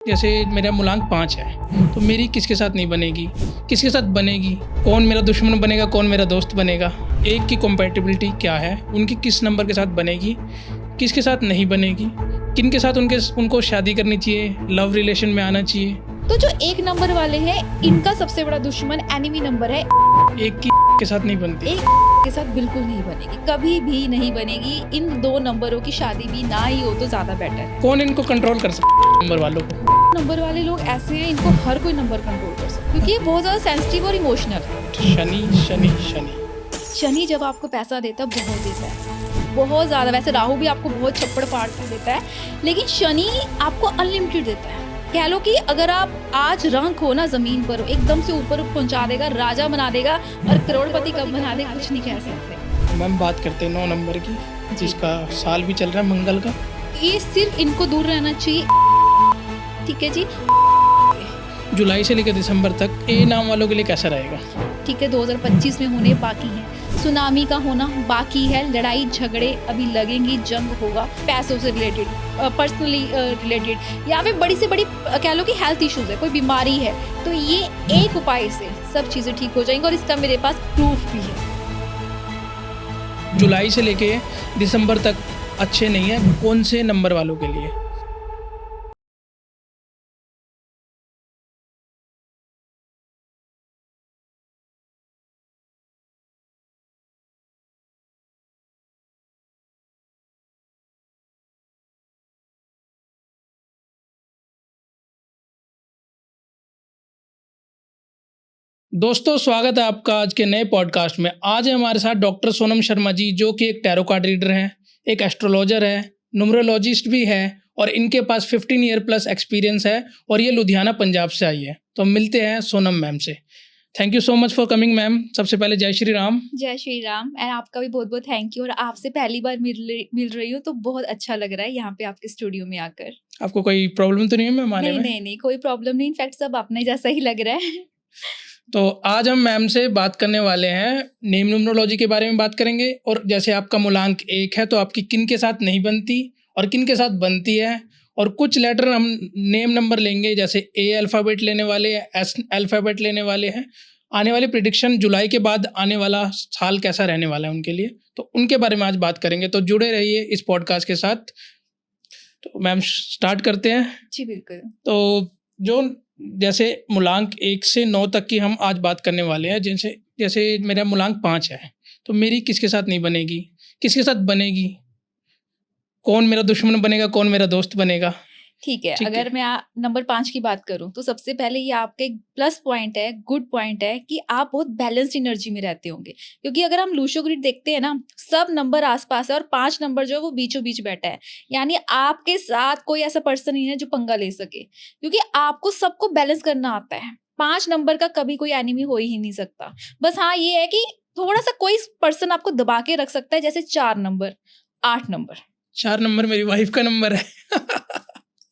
जैसे मेरा मूलांक 5 है तो मेरी किसके साथ नहीं बनेगी, किसके साथ बनेगी, कौन मेरा दुश्मन बनेगा, कौन मेरा दोस्त बनेगा, एक की कंपैटिबिलिटी क्या है, उनकी किस नंबर के साथ बनेगी, किसके साथ नहीं बनेगी, किन के साथ उनको शादी करनी चाहिए, लव रिलेशन में आना चाहिए। तो जो एक नंबर वाले हैं इनका सबसे बड़ा दुश्मन एनिमी नंबर है। एक की के साथ नहीं बनती, एक के साथ बिल्कुल नहीं बनेगी, कभी भी नहीं बनेगी। इन दो नंबरों की शादी भी ना ही हो तो ज्यादा बेटर है। कौन इनको कंट्रोल कर सकता है नंबर वालों को? नंबर वाले लोग ऐसे हैं, इनको हर कोई नंबर कंट्रोल कर सकता है क्योंकि ये बहुत ज्यादा सेंसिटिव और इमोशनल है। शनि शनि शनि शनि जब आपको पैसा देता है बहुत देता है, बहुत ज्यादा। वैसे राहु भी आपको बहुत छप्पड़ फाड़ कर देता है, लेकिन शनि आपको अनलिमिटेड देता है। कह लो कि अगर आप आज रंग हो ना जमीन पर, एकदम से ऊपर पहुंचा देगा, राजा बना देगा, और करोड़पति कब बना देगा कुछ नहीं कह सकते। मैम बात करते हैं 9 नंबर की, जिसका साल भी चल रहा है मंगल का। ये सिर्फ इनको दूर रहना चाहिए, ठीक है जी। जुलाई से लेकर दिसंबर तक ए नाम वालों के लिए कैसा रहेगा? ठीक है, 2025 में होने बाकी है, सुनामी का होना बाकी है, लड़ाई झगड़े अभी लगेंगी, जंग होगा, पैसों से रिलेटेड, पर्सनली रिलेटेड, या फिर बड़ी से बड़ी कह लो कि हेल्थ इश्यूज है, कोई बीमारी है, तो ये एक उपाय से सब चीज़ें ठीक हो जाएंगी और इसका मेरे पास प्रूफ भी है। जुलाई से लेके दिसंबर तक अच्छे नहीं है कौन से नंबर वालों के लिए? दोस्तों स्वागत है आपका आज के नए पॉडकास्ट में। आज है हमारे साथ डॉक्टर सोनम शर्मा जी, जो कि एक टैरो कार्ड रीडर हैं, एक एस्ट्रोलॉजर है, न्यूमरोलॉजिस्ट भी है, और इनके पास 15 ईयर प्लस एक्सपीरियंस है, और ये लुधियाना पंजाब से आई है। तो मिलते हैं सोनम मैम से। Thank you so much for coming ma'am. सबसे पहले जय श्री राम। जय श्री राम। एंड आपका भी बहुत बहुत थैंक यू। और आपसे पहली बार मिल रही हूँ तो बहुत अच्छा लग रहा है यहाँ पे आपके स्टूडियो में आकर। आपको कोई प्रॉब्लम तो नहीं है मैम आने में? नहीं, कोई प्रॉब्लम नहीं। इनफैक्ट सब अपने जैसा ही लग रहा है। तो आज हम मैम से बात करने वाले हैं, नेम न्यूमरोलॉजी के बारे में बात करेंगे, और जैसे आपका मूलांक 1 है तो आपकी किन के साथ नहीं बनती और किन के साथ बनती है, और कुछ लेटर हम नेम नंबर लेंगे, जैसे ए अल्फ़ाबेट लेने वाले हैं, एस अल्फ़ाबेट लेने वाले हैं। आने वाली प्रिडिक्शन जुलाई के बाद आने वाला साल कैसा रहने वाला है उनके लिए, तो उनके बारे में आज बात करेंगे। तो जुड़े रहिए इस पॉडकास्ट के साथ। तो मैम स्टार्ट करते हैं। जी बिल्कुल। तो जो जैसे मूलांक 1 से 9 तक की हम आज बात करने वाले हैं। जैसे मेरा मूलांक 5 है तो मेरी किसके साथ नहीं बनेगी, किसके साथ बनेगी, कौन मेरा दुश्मन बनेगा, कौन मेरा दोस्त बनेगा। ठीक है, अगर मैं नंबर 5 की बात करूं तो सबसे पहले ये आपका एक प्लस पॉइंट है, गुड पॉइंट है कि आप बहुत बैलेंस्ड एनर्जी में रहते होंगे। क्योंकि अगर हम लूशो ग्रिड देखते हैं ना, सब नंबर आसपास है और 5 नंबर जो है वो बीचों बीच बैठा है। यानी आपके साथ कोई ऐसा पर्सन नहीं है जो पंगा ले सके, क्योंकि आपको सबको बैलेंस करना आता है। 5 नंबर का कभी कोई एनिमी हो ही नहीं सकता। बस हाँ ये है कि थोड़ा सा कोई पर्सन आपको दबा के रख सकता है, जैसे 4 नंबर, 8 नंबर। 4 नंबर मेरी वाइफ का नंबर है।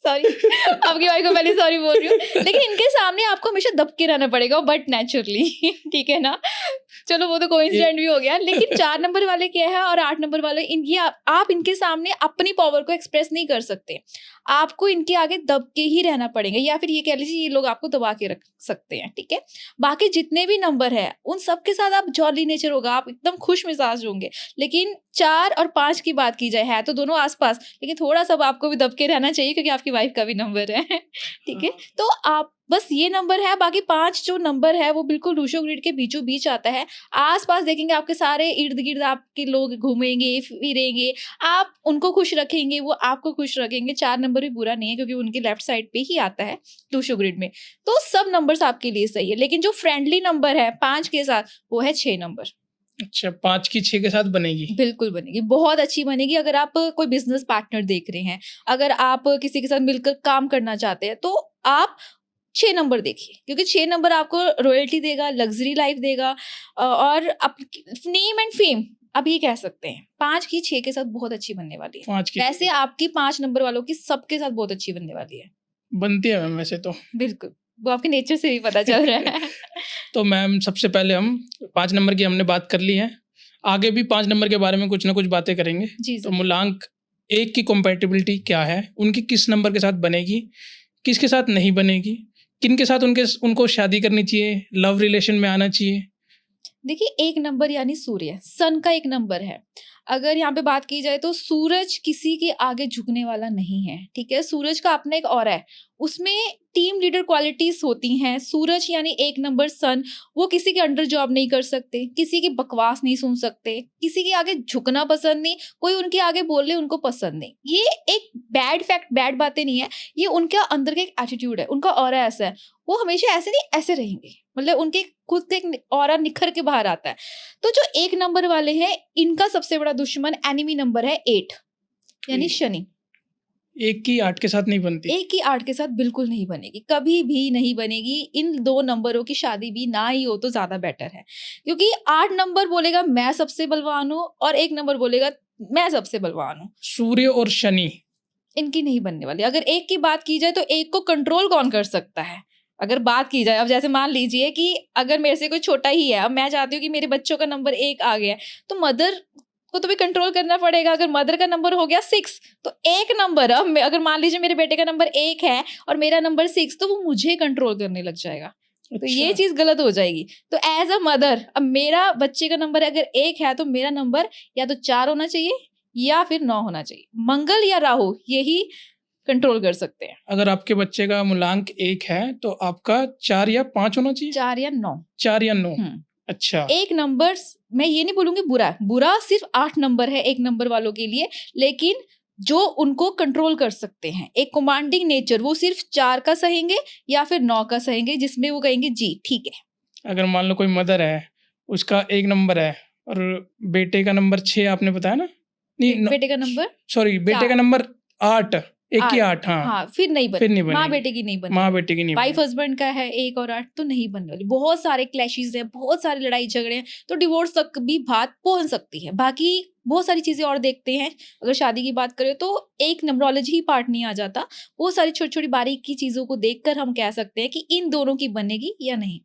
सॉरी, आपकी वाइफ को पहले सॉरी बोल रही हूँ, लेकिन इनके सामने आपको हमेशा दबके रहना पड़ेगा, बट नेचुरली। ठीक है ना, चलो वो तो कोइंसिडेंट भी हो गया। लेकिन 4 नंबर वाले क्या है और 8 नंबर वाले आप इनके सामने अपनी पावर को एक्सप्रेस नहीं कर सकते। आपको इनके आगे दब के ही रहना पड़ेगा, या फिर ये कह लीजिए ये लोग आपको दबा के रख सकते हैं। ठीक है, बाकी जितने भी नंबर है उन सबके साथ आप जॉली नेचर होगा, आप एकदम खुश मिजाज होंगे। लेकिन 4 और 5 की बात की जाए, है तो दोनों आसपास, लेकिन थोड़ा सा आपको भी दब के रहना चाहिए क्योंकि आपकी वाइफ का भी नंबर है। ठीक है, तो आप बस ये नंबर है। बाकी 5 जो नंबर है वो बिल्कुल लूशो ग्रिड के बीचों बीच आता है। आसपास देखेंगे आपके सारे इर्द गिर्द आपके लोग घूमेंगे फिरेंगे, आप उनको खुश रखेंगे, वो आपको खुश रखेंगे। 4 नंबर भी बुरा नहीं है क्योंकि उनके लेफ्ट साइड पे ही आता है लूशो ग्रिड में, तो सब नंबर्स आपके लिए सही है। लेकिन जो फ्रेंडली नंबर है 5 के साथ वो है 6 नंबर। अच्छा, 5 की 6 के साथ बनेगी? बिल्कुल बनेगी, बहुत अच्छी बनेगी। अगर आप कोई बिजनेस पार्टनर देख रहे हैं, अगर आप किसी के साथ मिलकर काम करना चाहते हैं, तो आप 6 नंबर देखिए, क्योंकि 6 नंबर आपको रॉयल्टी देगा, लग्जरी लाइफ देगा, और नेम एंड फेम अब ये कह सकते हैं। 5 की 6 के साथ बहुत अच्छी बनने वाली है। वैसे आपकी 5 नंबर वालों की सबके साथ बहुत अच्छी बनने वाली है। बनती है मैम वैसे तो। बिल्कुल, वो आपके नेचर से भी पता चल रहा है। तो मैम सबसे पहले हम 5 नंबर की हमने बात कर ली है, आगे भी 5 नंबर के बारे में कुछ ना कुछ बातें करेंगे। तो मूलांक 1 की कंपैटिबिलिटी क्या है, उनकी किस नंबर के साथ बनेगी, किसके साथ नहीं बनेगी, किन के साथ उनको शादी करनी चाहिए, लव रिलेशन में आना चाहिए? देखिए, एक नंबर यानी सूर्य, सन का एक नंबर है। अगर यहाँ पे बात की जाए तो सूरज किसी के आगे झुकने वाला नहीं है, ठीक है। सूरज का अपना एक ऑरा है, उसमें टीम लीडर क्वालिटीज होती हैं। सूरज यानी एक नंबर सन, वो किसी के अंडर जॉब नहीं कर सकते, किसी की बकवास नहीं सुन सकते, किसी के आगे झुकना पसंद नहीं, कोई उनके आगे बोले उनको पसंद नहीं। ये एक बैड फैक्ट, बैड बातें नहीं है, ये उनके अंदर का एक एटीट्यूड है, उनका ऑरा ऐसा है। वो हमेशा ऐसे नहीं ऐसे रहेंगे, मतलब उनके खुद से एक ऑरा निखर के बाहर आता है। तो जो एक नंबर वाले हैं, इनका सबसे बड़ा दुश्मन एनिमी नंबर है 8 यानी शनि। एक की 8 के साथ नहीं बनती। एक की 8 के साथ बिल्कुल नहीं बनेगी, कभी भी नहीं बनेगी। इन 2 नंबरों की शादी भी ना ही हो तो ज्यादा बेटर है, क्योंकि 8 नंबर बोलेगा मैं सबसे बलवान हूँ और 1 नंबर बोलेगा मैं सबसे बलवान हूँ। सूर्य और शनि इनकी नहीं बनने वाली। अगर एक की बात की जाए तो एक को कंट्रोल कौन कर सकता है? अगर बात की जाए, अब जैसे मान लीजिए कि अगर मेरे से कोई छोटा ही है, अब मैं चाहती हूँ कि मेरे बच्चों का नंबर 1 आ गया है, तो मदर को तो भी कंट्रोल करना पड़ेगा। अगर मदर का नंबर हो गया 6, तो एक नंबर, अब अगर मान लीजिए मेरे बेटे का नंबर 1 है और मेरा नंबर 6, तो वो मुझे कंट्रोल करने लग जाएगा। तो ये चीज गलत हो जाएगी। तो एज अ मदर, अब मेरा बच्चे का नंबर अगर 1 है तो मेरा नंबर या तो 4 होना चाहिए या फिर 9 होना चाहिए। मंगल या राहु यही कंट्रोल कर सकते हैं। अगर आपके बच्चे का मूलांक 1 है तो आपका 4 या 5 होना चाहिए? 4 या 9। 4 या 9। अच्छा। एक नंबर, मैं ये नहीं बोलूंगी बुरा, बुरा सिर्फ 8 नंबर है एक नंबर वालों के लिए, लेकिन जो उनको कंट्रोल कर सकते हैं, एक कमांडिंग नेचर, वो सिर्फ 4 का सहेंगे या फिर 9 का सहेंगे, जिसमें वो कहेंगे जी ठीक है। अगर मान लो कोई मदर है, उसका 1 नंबर है और बेटे का नंबर 6 आपने बताया ना? नहीं, बेटे का नंबर, सॉरी, बेटे का नंबर 8, 1 की 8। हाँ, फिर नहीं बनेगी। माँ बेटे की नहीं बनेगी। माँ बेटे की नहीं। वाइफ हस्बैंड का है 1 और 8 तो नहीं बनने वाली। बहुत सारे क्लैशेस हैं, बहुत सारी लड़ाई झगड़े हैं, तो डिवोर्स तक भी बात पहुंच सकती है। बाकी बहुत सारी चीजें और देखते हैं। अगर शादी की बात करें तो एक नंबरोलॉजी ही पार्ट नहीं आ जाता, बहुत सारी छोटी छोटी बारीकी चीजों को देखकर हम कह सकते हैं कि इन दोनों की बनेगी या नहीं।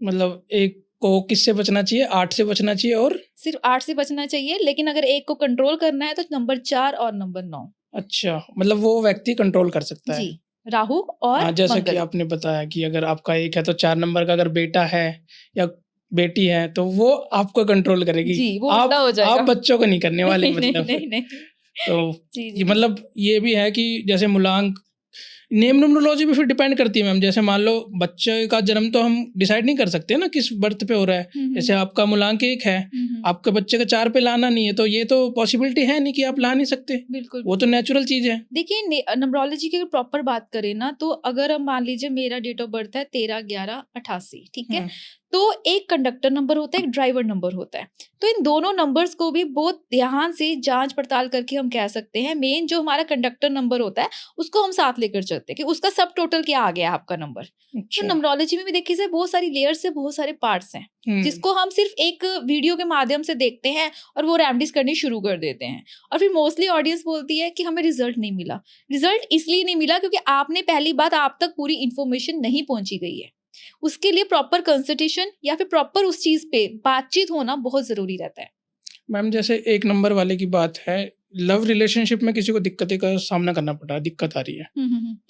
मतलब एक को किससे बचना चाहिए? 8 से बचना चाहिए और सिर्फ 8 से बचना चाहिए, लेकिन अगर एक को कंट्रोल करना है तो नंबर 4 और नंबर 9। अच्छा, मतलब वो व्यक्ति कंट्रोल कर सकता है जी, राहु और हाँ, जैसा मंगल। कि आपने बताया कि अगर आपका 1 है तो 4 नंबर का अगर बेटा है या बेटी है तो वो आपको कंट्रोल करेगी। जी, वो उल्टा हो जाएगा। आप बच्चों को नहीं करने वाले। मतलब नहीं। तो जी, ये मतलब ये भी है कि जैसे मूलांक नेम न्यूमरोलॉजी भी फिर डिपेंड करती है मैम। जैसे मान लो बच्चे का जन्म तो हम डिसाइड नहीं कर सकते ना किस बर्थ पे हो रहा है। जैसे आपका मूलांक 1 है, आपके बच्चे का 4 पे लाना नहीं है, तो ये तो पॉसिबिलिटी है नहीं कि आप ला नहीं सकते। बिल्कुल, वो तो नेचुरल चीज है। देखिए नंबरोलॉजी की अगर प्रॉपर बात करें ना, तो अगर हम मान लीजिए मेरा डेट ऑफ बर्थ है 13/11/88, ठीक है, तो एक कंडक्टर नंबर होता है, एक ड्राइवर नंबर होता है। तो इन दोनों नंबर्स को भी बहुत ध्यान से जांच पड़ताल करके हम कह सकते हैं। मेन जो हमारा कंडक्टर नंबर होता है उसको हम साथ लेकर चलते हैं कि उसका सब टोटल क्या आ गया आपका नंबर। तो नंबरोलॉजी में भी देखिए से बहुत सारी लेयर्स से, बहुत सारे पार्ट्स हैं जिसको हम सिर्फ एक वीडियो के माध्यम से देखते हैं और वो रेमेडीज करनी शुरू कर देते हैं। और फिर मोस्टली ऑडियंस बोलती है कि हमें रिजल्ट नहीं मिला। रिजल्ट इसलिए नहीं मिला क्योंकि आपने पहली बात, आप तक पूरी इन्फॉर्मेशन नहीं पहुंची गई है। उसके लिए प्रॉपर कंसल्टेशन या फिर प्रॉपर उस चीज पे बातचीत होना बहुत जरूरी रहता है। मैम जैसे 1 नंबर वाले की बात है, लव रिलेशनशिप में किसी को दिक्कतें का सामना करना पड़ रहा है, दिक्कत आ रही है,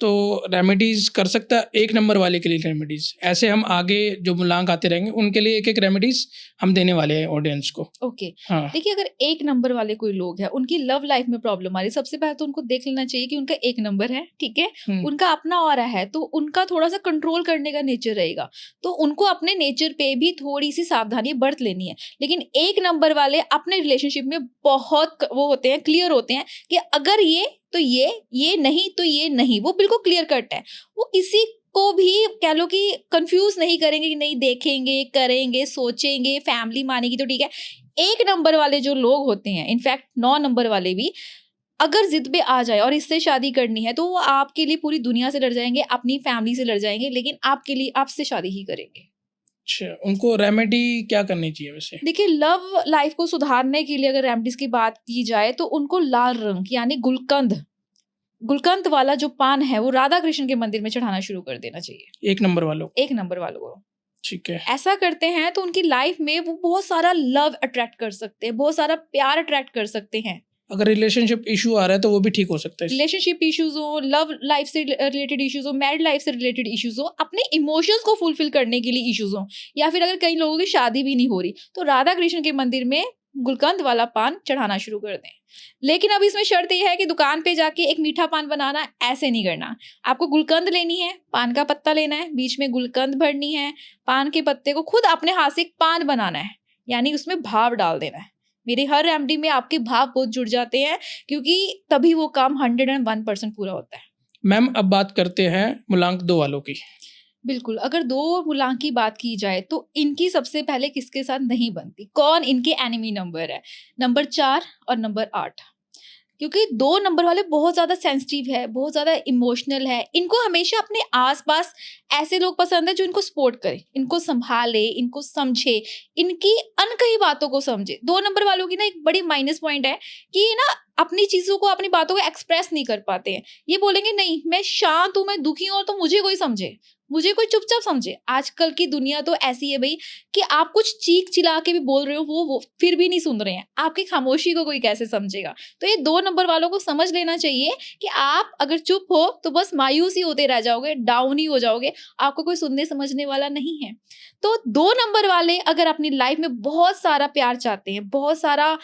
तो रेमेडीज कर सकता है 1 नंबर वाले के लिए? रेमेडीज ऐसे हम आगे जो मूलांक आते रहेंगे उनके लिए एक एक रेमेडीज हम देने वाले हैं ऑडियंस को। ओके, हाँ। देखिए अगर 1 नंबर वाले कोई लोग हैं, उनकी लव लाइफ में प्रॉब्लम आ रही है, सबसे पहले तो उनको देख लेना चाहिए कि उनका 1 नंबर है, ठीक है, उनका अपना ऑरा है, तो उनका थोड़ा सा कंट्रोल करने का नेचर रहेगा, तो उनको अपने नेचर पे भी थोड़ी सी सावधानी बरत लेनी है। लेकिन 1 नंबर वाले अपने रिलेशनशिप में बहुत वो होते हैं, क्लियर होते हैं कि अगर ये तो ये नहीं तो ये नहीं, वो बिल्कुल क्लियर कट है। वो किसी को भी कह लो कि कंफ्यूज नहीं करेंगे कि नहीं, देखेंगे, करेंगे, सोचेंगे, फैमिली मानेगी तो ठीक है। 1 नंबर वाले जो लोग होते हैं, इनफैक्ट 9 नंबर वाले भी, अगर जिद पे आ जाए और इससे शादी करनी है तो वो आपके लिए पूरी दुनिया से लड़ जाएंगे, अपनी फैमिली से लड़ जाएंगे, लेकिन आपके लिए आपसे शादी ही करेंगे। अच्छा, उनको रेमेडी क्या करनी चाहिए वैसे? देखिए लव लाइफ को सुधारने के लिए अगर रेमेडीज की बात की जाए तो उनको लाल रंग यानी गुलकंद वाला जो पान है वो राधा कृष्ण के मंदिर में चढ़ाना शुरू कर देना चाहिए 1 नंबर वालों 1 नंबर वालों को। ठीक है, ऐसा करते हैं तो उनकी लाइफ में वो बहुत सारा लव अट्रैक्ट कर सकते हैं, बहुत सारा प्यार अट्रैक्ट कर सकते हैं। अगर रिलेशनशिप इशू आ रहा है तो वो भी ठीक हो सकता है। रिलेशनशिप इश्यूज हो, लव लाइफ से रिलेटेड इश्यूज हो, मैरिड लाइफ से रिलेटेड इश्यूज हो, अपने इमोशंस को फुलफिल करने के लिए इश्यूज हो, या फिर अगर कई लोगों की शादी भी नहीं हो रही तो राधा कृष्ण के मंदिर में गुलकंद वाला पान चढ़ाना शुरू कर दें। लेकिन अब इसमें शर्त यह है कि दुकान पे जाके एक मीठा पान बनाना ऐसे नहीं करना। आपको गुलकंद लेनी है, पान का पत्ता लेना है, बीच में गुलकंद भरनी है, पान के पत्ते को खुद अपने हाथ से एक पान बनाना है, यानी उसमें भाव डाल देना है। मेरे हर रेमेडी में आपके भाव बहुत जुड़ जाते हैं, क्योंकि तभी वो काम 101% पूरा होता है। मैम अब बात करते हैं मूलांक 2 वालों की। बिल्कुल, अगर 2 मूलांक की बात की जाए तो इनकी सबसे पहले किसके साथ नहीं बनती, कौन इनके एनिमी नंबर है? नंबर 4 और नंबर 8। क्योंकि 2 नंबर वाले बहुत ज़्यादा सेंसिटिव है, बहुत ज़्यादा इमोशनल है। इनको हमेशा अपने आसपास ऐसे लोग पसंद है जो इनको सपोर्ट करे, इनको संभाले, इनको समझे, इनकी अनकही बातों को समझे। 2 नंबर वालों की ना एक बड़ी माइनस पॉइंट है कि ये ना अपनी चीज़ों को, अपनी बातों को एक्सप्रेस नहीं कर पाते हैं। ये बोलेंगे नहीं मैं शांत हूँ, मैं दुखी हूँ, और तो मुझे कोई समझे, मुझे कोई चुपचाप समझे। आजकल की दुनिया तो ऐसी है भाई कि आप कुछ चीख चिल्ला के भी बोल रहे हो, वो फिर भी नहीं सुन रहे हैं। आपकी खामोशी को कोई कैसे समझेगा? तो ये 2 नंबर वालों को समझ लेना चाहिए कि आप अगर चुप हो तो बस मायूस ही होते रह जाओगे, डाउन ही हो जाओगे, आपको कोई सुनने समझने वाला नहीं है। तो 2 नंबर वाले अगर अपनी लाइफ में बहुत सारा प्यार चाहते हैं, बहुत सारा,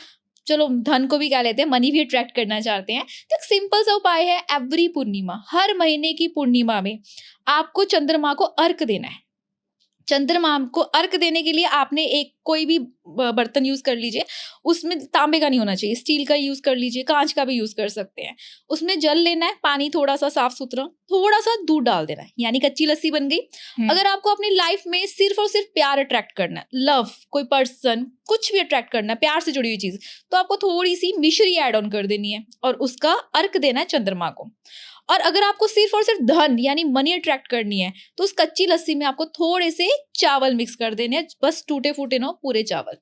चलो धन को भी कह लेते हैं, मनी भी अट्रैक्ट करना चाहते हैं, तो एक सिंपल सा उपाय है। एवरी पूर्णिमा, हर महीने की पूर्णिमा में आपको चंद्रमा को अर्घ देना है। चंद्रमा को अर्घ देने के लिए आपने एक कोई भी बर्तन यूज कर लीजिए, उसमें तांबे का नहीं होना चाहिए, स्टील का यूज कर लीजिए, कांच का भी यूज कर सकते हैं। उसमें जल लेना है, पानी थोड़ा सा साफ सुथरा, थोड़ा सा दूध डाल देना है, यानी कच्ची लस्सी बन गई। अगर आपको अपनी लाइफ में सिर्फ और सिर्फ प्यार अट्रैक्ट करना है, लव, कोई पर्सन, कुछ भी अट्रैक्ट करना है, प्यार से जुड़ी हुई चीज, तो आपको थोड़ी सी मिश्री ऐड ऑन कर देनी है और उसका अर्घ देना है चंद्रमा को। और अगर आपको सिर्फ और सिर्फ धन यानी मनी अट्रैक्ट करनी है तो उस कच्ची लस्सी में आपको थोड़े से चावल मिक्स कर देने हैं, बस टूटे फूटे ना पूरे चावल।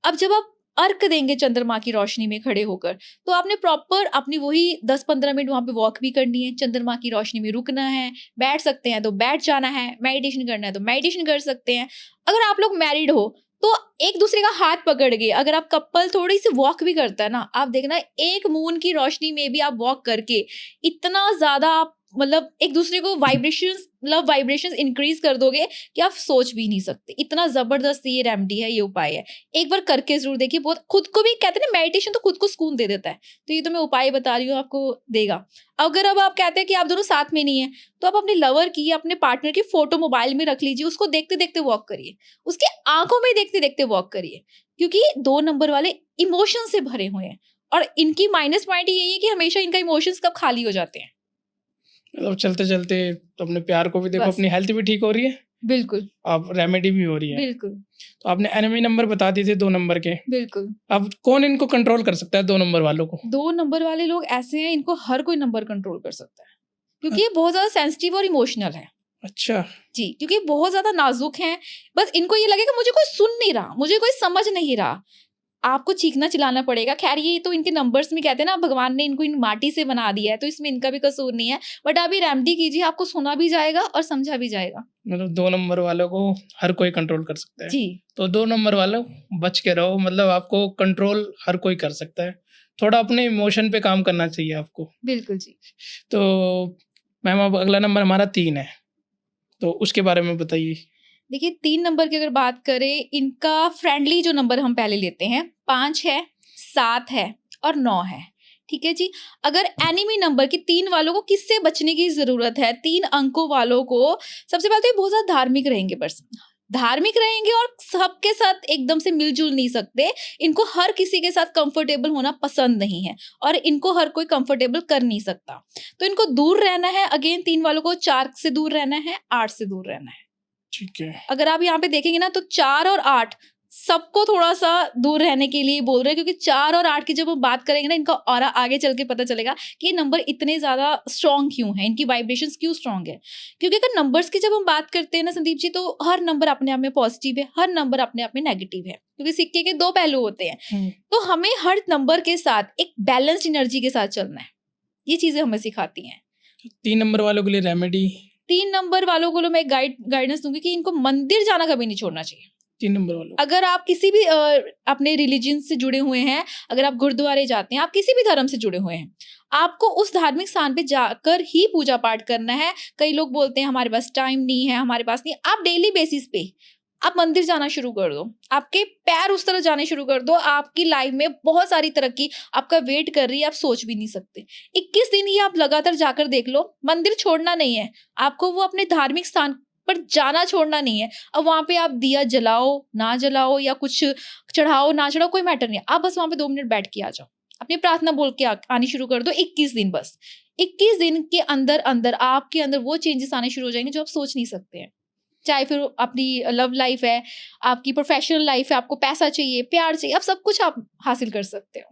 अब जब आप अर्घ देंगे चंद्रमा की रोशनी में खड़े होकर, तो आपने प्रॉपर अपनी वही 10-15 मिनट वहां पे वॉक भी करनी है, चंद्रमा की रोशनी में रुकना है, बैठ सकते हैं तो बैठ जाना है, मेडिटेशन करना है तो मेडिटेशन कर सकते हैं। अगर आप लोग मैरिड हो तो एक दूसरे का हाथ पकड़ के, अगर आप कपल थोड़ी सी वॉक भी करता है ना, आप देखना एक मून की रोशनी में भी आप वॉक करके इतना ज्यादा आप मतलब एक दूसरे को वाइब्रेशंस, लव वाइब्रेशंस इंक्रीज कर दोगे कि आप सोच भी नहीं सकते। इतना जबरदस्त ये रेमेडी है, ये उपाय है, एक बार करके जरूर देखिए। बहुत खुद को भी कहते हैं ना, मेडिटेशन तो खुद को सुकून दे देता है, तो ये तो मैं उपाय बता रही हूँ, आपको देगा। अगर अब आप कहते हैं कि आप दोनों साथ में नहीं है, तो आप अपने लवर की, अपने पार्टनर की फोटो मोबाइल में रख लीजिए, उसको देखते देखते वॉक करिए, उसके आंखों में देखते देखते वॉक करिए, क्योंकि 2 नंबर वाले इमोशन से भरे हुए हैं और इनकी माइनस पॉइंट यही है कि हमेशा इनका इमोशंस कब खाली हो जाते हैं। मतलब चलते चलते अपने प्यार को भी देखो, अपनी हेल्थ भी ठीक हो रही है, बिल्कुल, अब रेमेडी भी हो रही है। बिल्कुल, तो आपने एनिमी नंबर बता दिए थे 2 नंबर के। बिल्कुल। अब कौन इनको कंट्रोल कर सकता है 2 नंबर वालों को? 2 नंबर वाले लोग ऐसे हैं, इनको हर कोई नंबर कंट्रोल कर सकता है, क्योंकि ये बहुत ज्यादा सेंसिटिव और इमोशनल है। अच्छा जी, क्योंकि बहुत ज्यादा नाजुक हैं। बस इनको ये लगेगा मुझे कोई सुन नहीं रहा, मुझे कोई समझ नहीं रहा, आपको चीखना चिल्लाना पड़ेगा। खैर ये तो इनके नंबर्स में कहते हैं ना, भगवान ने इनको इन माटी से बना दिया है, तो इसमें इनका भी कसूर नहीं है। बट आप ये रेमेडी कीजिए, आपको सुना भी जाएगा और समझा भी जाएगा। मतलब 2 नंबर वालों को हर कोई कंट्रोल कर सकता है जी। तो 2 नंबर वालों बच के रहो, मतलब आपको कंट्रोल हर कोई कर सकता है, थोड़ा अपने इमोशन पे काम करना चाहिए आपको। बिल्कुल जी। तो मैम अब अगला नंबर हमारा 3 है, तो उसके बारे में बताइए। देखिए 3 नंबर की अगर बात करें, इनका फ्रेंडली जो नंबर हम पहले लेते हैं 5 है, 7 है और 9 है। ठीक है जी। अगर एनिमी नंबर की 3 वालों को किससे बचने की जरूरत है, 3 अंकों वालों को, सबसे पहले तो ये बहुत ज्यादा धार्मिक रहेंगे पर्सन, धार्मिक रहेंगे और सबके साथ एकदम से मिलजुल नहीं सकते। इनको हर किसी के साथ कंफर्टेबल होना पसंद नहीं है और इनको हर कोई कंफर्टेबल कर नहीं सकता, तो इनको दूर रहना है। अगेन 3 वालों को 4 से दूर रहना है, 8 से दूर रहना है। ठीक है। अगर आप यहाँ पे देखेंगे ना, तो 4 और 8 सबको थोड़ा सा दूर रहने के लिए बोल रहे हैं, क्योंकि 4 और 8 की जब हम बात करेंगे ना, इनका ऑरा आगे चल के पता चलेगा कि ये नंबर इतने ज्यादा स्ट्रॉन्ग क्यों है, इनकी वाइब्रेशंस क्यों स्ट्रॉन्ग है। क्योंकि अगर नंबर्स की जब हम बात करते हैं ना संदीप जी, तो हर नंबर अपने आप में पॉजिटिव है, हर नंबर अपने आप में नेगेटिव है, क्योंकि सिक्के के 2 पहलू होते हैं। तो हमें हर नंबर के साथ एक बैलेंस्ड एनर्जी के साथ चलना है, ये चीजें हमें सिखाती हैं। 3 नंबर वालों के लिए रेमेडी, 3 नंबर वालों को मैं गाइडेंस दूंगी कि इनको मंदिर जाना कभी नहीं छोड़ना चाहिए। 3 नंबर वालों अगर आप किसी भी अपने रिलीजन से जुड़े हुए हैं, अगर आप गुरुद्वारे जाते हैं, आप किसी भी धर्म से जुड़े हुए हैं, आपको उस धार्मिक स्थान पे जाकर ही पूजा पाठ करना है। कई लोग बोलते हैं हमारे पास टाइम नहीं है, हमारे पास नहीं, आप डेली बेसिस पे आप मंदिर जाना शुरू कर दो, आपके पैर उस तरह जाने शुरू कर दो, आपकी लाइफ में बहुत सारी तरक्की आपका वेट कर रही है, आप सोच भी नहीं सकते। 21 दिन ही आप लगातार जाकर देख लो, मंदिर छोड़ना नहीं है आपको, वो अपने धार्मिक स्थान पर जाना छोड़ना नहीं है। अब वहां पे आप दिया जलाओ ना जलाओ या कुछ चढ़ाओ ना चढ़ाओ, कोई मैटर नहीं है, आप बस वहां पे 2 मिनट बैठ के आ जाओ, अपनी प्रार्थना बोल के आनी शुरू कर दो। 21 दिन, बस 21 दिन के अंदर अंदर आपके अंदर वो चेंजेस आने शुरू हो जाएंगे जो आप सोच नहीं सकते हैं। चाहे फिर अपनी लव लाइफ है, आपकी प्रोफेशनल लाइफ है, आपको पैसा चाहिए, प्यार चाहिए, आप सब कुछ आप हासिल कर सकते हो।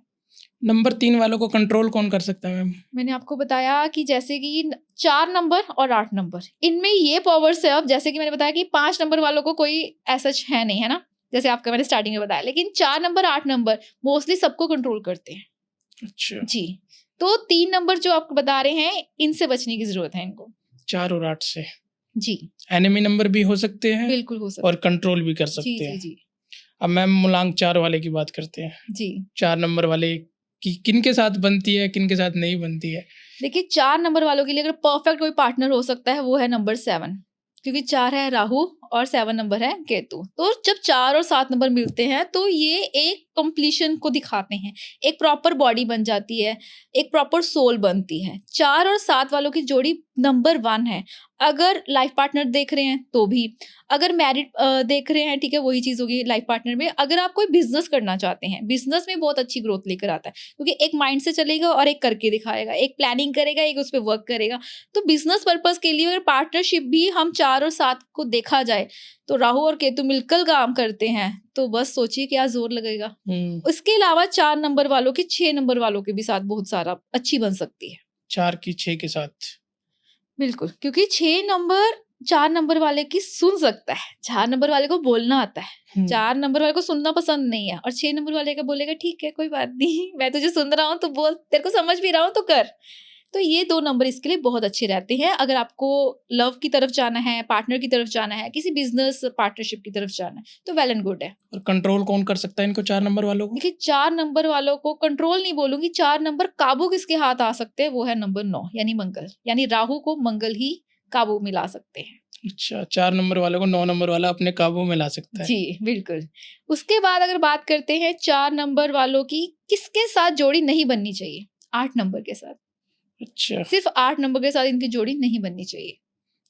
नंबर 3 वालों को कंट्रोल कौन कर सकता है मैम? मैंने आपको बताया कि जैसे कि 4 नंबर और 8 नंबर, इनमें ये पावर्स है। अब जैसे कि मैंने बताया कि 5 नंबर वालों को कोई ऐसा है नहीं, है ना, जैसे आपका मैंने स्टार्टिंग में बताया, लेकिन 4 नंबर 8 नंबर मोस्टली सबको कंट्रोल करते हैं। अच्छा जी, तो 3 नंबर जो आपको बता रहे हैं, इनसे बचने की जरूरत है इनको। 4 और 8 से जी एनिमी नंबर भी हो सकते हैं बिल्कुल हो सकता और कंट्रोल भी कर है। जी सकते जी हैं। जी अब मैम मूलांक 4 वाले की बात करते हैं। जी। 4 नंबर वाले की किन के साथ बनती है, किन के साथ नहीं बनती है? देखिए 4 नंबर वालों के लिए अगर परफेक्ट कोई पार्टनर हो सकता है वो है नंबर 7, क्योंकि 4 है राहु और 7 नंबर है केतु। तो जब 4 और 7 नंबर मिलते हैं तो ये एक कंप्लीशन को दिखाते हैं, एक प्रॉपर बॉडी बन जाती है, एक प्रॉपर सोल बनती है। 4 और 7 वालों की जोड़ी नंबर 1 है। अगर लाइफ पार्टनर देख रहे हैं तो भी, अगर मैरिड देख रहे हैं, ठीक है, वही चीज होगी लाइफ पार्टनर में। अगर आप कोई बिजनेस करना चाहते हैं, बिजनेस में बहुत अच्छी ग्रोथ लेकर आता है, क्योंकि एक माइंड से चलेगा और एक करके दिखाएगा, एक प्लानिंग करेगा, एक उस पर वर्क करेगा। तो बिजनेस पर्पस के लिए अगर पार्टनरशिप भी हम 4 और 7 को देखा जाए तो राहु और केतु मिलकर काम करते हैं, तो बस सोचिए क्या जोर लगेगा। उसके अलावा 4 नंबर वालों की 6 नंबर वालों के भी साथ बहुत सारा अच्छी बन सकती है। 4 की 6 के साथ बिल्कुल, क्योंकि 6 नंबर 4 नंबर वाले की सुन सकता है, 4 नंबर वाले को बोलना आता है, 4 नंबर वाले को सुनना पसंद नहीं है, और 6 नंबर वाले का बोलेगा ठीक है कोई बात नहीं, मैं तुझे सुन रहा हूँ तो बोल, तेरे को समझ भी रहा हूँ तो कर। तो ये 2 नंबर इसके लिए बहुत अच्छे रहते हैं। अगर आपको लव की तरफ जाना है, पार्टनर की तरफ जाना है, किसी बिजनेस पार्टनरशिप की तरफ जाना है, तो वेल एंड गुड है। और कंट्रोल कौन कर सकता है इनको 4 नंबर वालों को? देखिए 4 नंबर वालों को कंट्रोल नहीं बोलूंगी, 4 नंबर काबू किसके हाथ आ सकते हैं, वो है नंबर 9 यानी मंगल, यानी राहु को मंगल ही काबू में ला सकते हैं। अच्छा, 4 नंबर वालों को 9 नंबर वाला अपने काबू में ला सकता है। जी बिल्कुल। उसके बाद अगर बात करते हैं 4 नंबर वालों की किसके साथ जोड़ी नहीं बननी चाहिए, 8 नंबर के साथ। अच्छा सिर्फ 8 नंबर के साथ इनकी जोड़ी नहीं बननी चाहिए।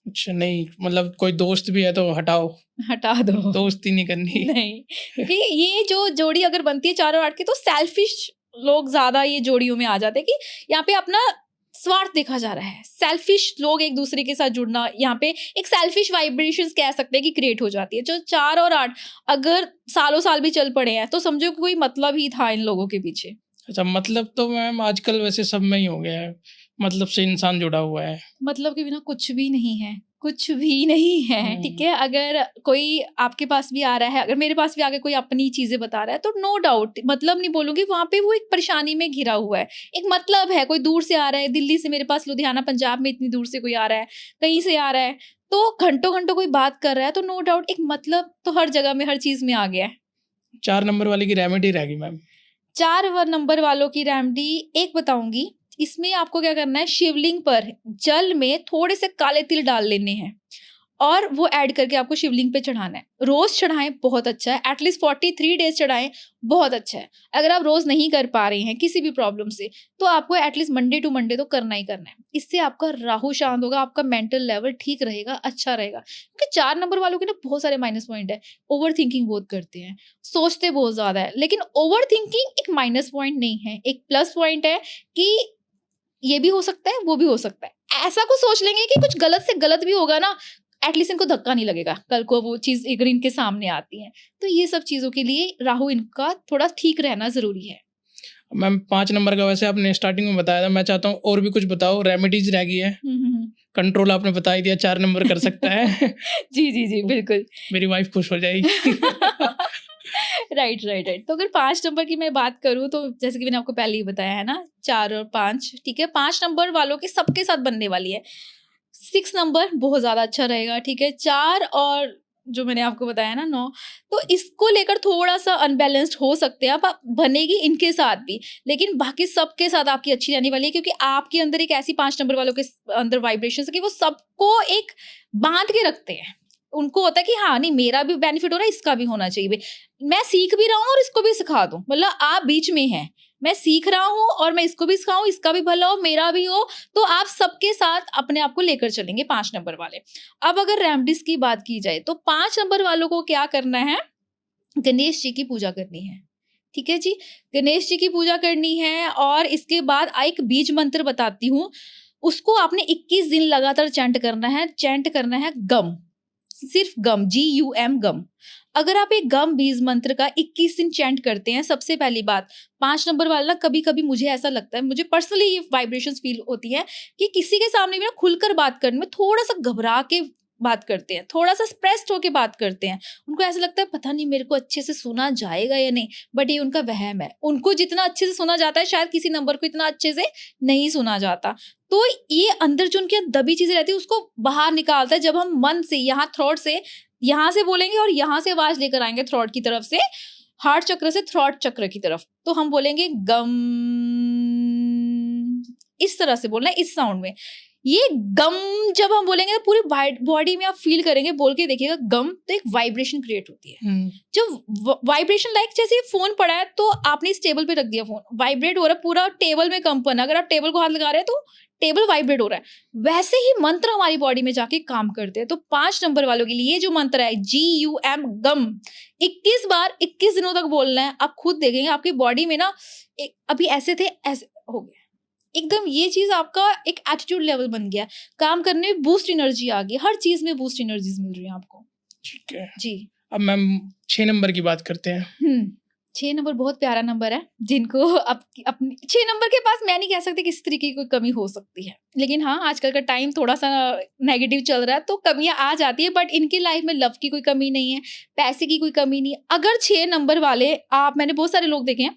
अच्छा, नहीं मतलब कोई दोस्त भी है तो हटाओ, हटा दो, दोस्ती नहीं करनी। नहीं, क्योंकि ये जो जोड़ी अगर बनती है 4 और 8 की, तो सेल्फिश लोग ज्यादा ये जोड़ियों में आ जाते हैं कि यहाँ पे अपना स्वार्थ देखा जा रहा है। सेल्फिश लोग एक दूसरे के साथ जुड़ना, यहाँ पे एक सेल्फिश वाइब्रेशंस कह सकते हैं कि क्रिएट हो जाती है। जो 4 और 8 अगर सालों साल भी चल पड़े हैं तो समझो कि कोई मतलब ही था इन लोगों के पीछे। अच्छा, मतलब तो मैम आजकल वैसे सब में ही हो गया है, मतलब से इंसान जुड़ा हुआ है। मतलब के बिना कुछ भी नहीं है, कुछ भी नहीं है, ठीक है। अगर कोई आपके पास भी आ रहा है, अगर मेरे पास भी आके कोई अपनी चीजें बता रहा है, तो नो डाउट, मतलब नहीं बोलूंगी, वहां पे वो एक परेशानी में घिरा हुआ है, एक मतलब है। कोई दूर से आ रहा है, दिल्ली से मेरे पास, लुधियाना पंजाब में इतनी दूर से कोई आ रहा है, कहीं से आ रहा है, तो घंटों घंटों कोई बात कर रहा है, तो नो डाउट एक मतलब तो हर जगह में, हर चीज में आ गया है। 4 नंबर वाले की रेमेडी रहेगी मैम? 4 नंबर वालों की रेमेडी एक बताऊंगी। इसमें आपको क्या करना है, शिवलिंग पर जल में थोड़े से काले तिल डाल लेने हैं और वो ऐड करके आपको शिवलिंग पे चढ़ाना है। रोज चढ़ाएं, बहुत अच्छा है, एटलीस्ट 43 डेज चढ़ाएं, बहुत अच्छा है। अगर आप रोज नहीं कर पा रहे हैं किसी भी प्रॉब्लम से, तो आपको एटलीस्ट मंडे टू मंडे तो करना ही करना है। इससे आपका राहु शांत होगा, आपका मेंटल लेवल ठीक रहेगा, अच्छा रहेगा। क्योंकि 4 नंबर वालों के ना बहुत सारे माइनस पॉइंट है। ओवर थिंकिंग बहुत करते हैं, सोचते बहुत ज्यादा है, लेकिन ओवर थिंकिंग एक माइनस पॉइंट नहीं है, एक प्लस पॉइंट है कि ये भी हो सकता है, वो भी हो सकता है। ऐसा कुछ सोच लेंगे कि कुछ गलत से गलत भी होगा ना, एटलीस्ट इनको धक्का नहीं लगेगा कल को वो चीज अगर इनके सामने आती है। तो ये सब चीजों के लिए राहु इनका थोड़ा ठीक रहना जरूरी है। मैम 5 नंबर का वैसे आपने स्टार्टिंग में बताया था, मैं चाहता हूँ और भी कुछ बताओ, रेमेडीज रह गई है। कंट्रोल आपने बता ही दिया, 4 नंबर कर सकता है। जी जी जी बिल्कुल, मेरी वाइफ खुश हो जाएगी। राइट। तो अगर 5 नंबर की मैं बात करूँ, तो जैसे कि मैंने आपको पहले ही बताया है ना, 4 और 5, ठीक है। 5 नंबर वालों के सबके साथ बनने वाली है। 6 नंबर बहुत ज्यादा अच्छा रहेगा, ठीक है। 4 और जो मैंने आपको बताया ना 9, तो इसको लेकर थोड़ा सा अनबैलेंस्ड हो सकते हैं आप बनेगी इनके साथ भी, लेकिन बाकी सबके साथ आपकी अच्छी जाने वाली है, क्योंकि आपके अंदर एक ऐसी 5 नंबर वालों के अंदर वाइब्रेशन है कि वो सबको एक बांध के रखते हैं। उनको होता है कि हाँ नहीं, मेरा भी बेनिफिट हो रहा है, इसका भी होना चाहिए, मैं सीख भी रहा हूँ और इसको भी सिखा दूं, मतलब आप बीच में हैं, मैं सीख रहा हूँ और मैं इसको भी सिखाऊं, इसका भी भला हो मेरा भी हो, तो आप सबके साथ अपने आप को लेकर चलेंगे 5 नंबर वाले। अब अगर रेमेडीज की बात की जाए तो 5 नंबर वालों को क्या करना है, गणेश जी की पूजा करनी है। ठीक है जी, गणेश जी की पूजा करनी है और इसके बाद एक बीज मंत्र बताती हूँ, उसको आपने 21 दिन लगातार चैंट करना है। चैंट करना है गम, सिर्फ गम, GUM गम। अगर आप एक गम बीज मंत्र का 21 दिन चैंट करते हैं, सबसे पहली बात 5 नंबर वाला, कभी कभी मुझे ऐसा लगता है, मुझे पर्सनली ये वाइब्रेशंस फील होती है कि किसी के सामने भी ना खुलकर बात करने में थोड़ा सा घबरा के बात करते हैं, थोड़ा सा स्ट्रेस्ड होके बात करते हैं। उनको ऐसा लगता है पता नहीं मेरे को अच्छे से सुना जाएगा या नहीं, बट ये उनका वहम है। उनको जितना अच्छे से सुना जाता है शायद किसी नंबर को इतना अच्छे से नहीं सुना जाता। तो ये अंदर जो उनकी दबी चीजें रहती है उसको बाहर निकालता है जब हम मन से, यहाँ थ्रॉट से, यहाँ से बोलेंगे और यहाँ से आवाज लेकर आएंगे थ्रॉट की तरफ से, हार्ट चक्र से थ्रॉट चक्र की तरफ। तो हम बोलेंगे गम, इस तरह से बोलना है, इस साउंड में। ये गम जब हम बोलेंगे तो पूरी बॉडी में आप फील करेंगे, बोल के देखिएगा गम, तो एक वाइब्रेशन क्रिएट होती है। जब वाइब्रेशन लाइक जैसे फोन पड़ा है तो आपने इस टेबल पे रख दिया, फोन वाइब्रेट हो रहा है, पूरा टेबल में कंपन, अगर आप टेबल को हाथ लगा रहे हैं तो टेबल वाइब्रेट हो रहा है। वैसे ही मंत्र हमारी बॉडी में जाके काम करते हैं। तो 5 नंबर वालों के लिए ये जो मंत्र है GUM गम, 21 बार 21 दिनों तक बोलना है। आप खुद देखेंगे आपकी बॉडी में ना अभी ऐसे थे ऐसे हो गया, एकदम ये चीज आपका एक एटीट्यूड लेवल बन गया, काम करने में बूस्ट एनर्जी आ गई, हर चीज में बूस्ट एनर्जीज मिल रही है आपको। ठीक है जी। अब मैम 6 नंबर की बात करते हैं। 6 नंबर बहुत प्यारा नंबर है, जिनको अपनी 6 नंबर के पास मैं नहीं कह सकती कि इस तरीके की कोई कमी हो सकती है, लेकिन हाँ आजकल का टाइम थोड़ा सा नेगेटिव चल रहा है तो कमियां आ जाती है, बट इनकी लाइफ में लव की कोई कमी नहीं है, पैसे की कोई कमी नहीं है। अगर 6 नंबर वाले, मैंने बहुत सारे लोग देखे हैं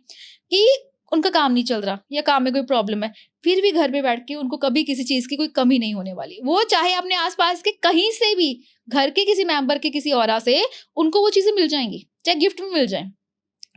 कि उनका काम नहीं चल रहा या काम में कोई प्रॉब्लम है, फिर भी घर पे बैठ के उनको कभी किसी चीज की कोई कमी नहीं होने वाली। वो चाहे अपने आसपास के कहीं से भी, घर के किसी मेंबर के किसी औरा से उनको वो चीजें मिल जाएंगी, चाहे गिफ्ट में मिल जाए।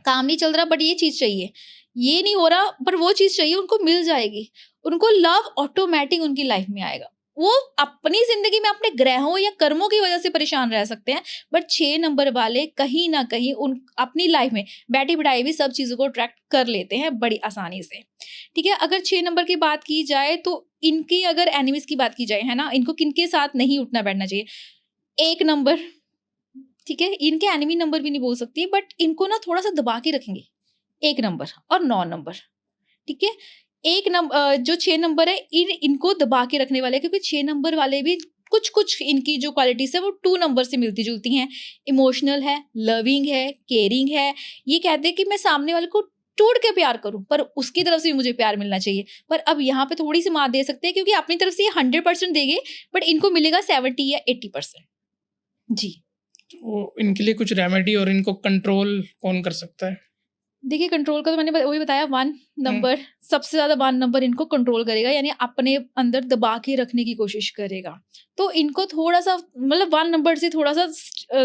काम नहीं चल रहा बट ये चीज चाहिए, ये नहीं हो रहा पर वो चीज चाहिए, उनको मिल जाएगी। उनको लव ऑटोमेटिक उनकी लाइफ में आएगा। वो अपनी जिंदगी में अपने ग्रहों या कर्मों की वजह से परेशान रह सकते हैं, बट 6 नंबर वाले कहीं ना कहीं उन अपनी लाइफ में बैठी बिठाई भी सब चीजों को अट्रैक्ट कर लेते हैं बड़ी आसानी से। ठीक है, अगर 6 नंबर की बात की जाए तो इनकी अगर एनिमीज की बात की जाए, है ना, इनको किनके साथ नहीं उठना बैठना चाहिए। 1 नंबर, ठीक है, इनके एनिमी नंबर भी नहीं बोल सकती, बट इनको ना थोड़ा सा दबा के रखेंगे 1 नंबर और 9 नंबर। ठीक है, 1 नंबर जो 6 नंबर है इनको दबा के रखने वाले, क्योंकि 6 नंबर वाले भी कुछ इनकी जो क्वालिटीज है वो 2 नंबर से मिलती जुलती हैं। इमोशनल है, लविंग है, केयरिंग है। ये कहते हैं कि मैं सामने वाले को टूट के प्यार करूं पर उसकी तरफ से भी मुझे प्यार मिलना चाहिए। पर अब यहाँ पे थोड़ी सी मात दे सकते हैं क्योंकि अपनी तरफ से ये 100% देंगे, बट इनको मिलेगा 70 या 80%। जी, तो इनके लिए कुछ रेमेडी और इनको कंट्रोल कौन कर सकता है? देखिए कंट्रोल का तो मैंने वही बताया, 1 नंबर सबसे ज्यादा 1 नंबर इनको कंट्रोल करेगा, यानी अपने अंदर दबा के रखने की कोशिश करेगा। तो इनको थोड़ा सा मतलब 1 नंबर से थोड़ा सा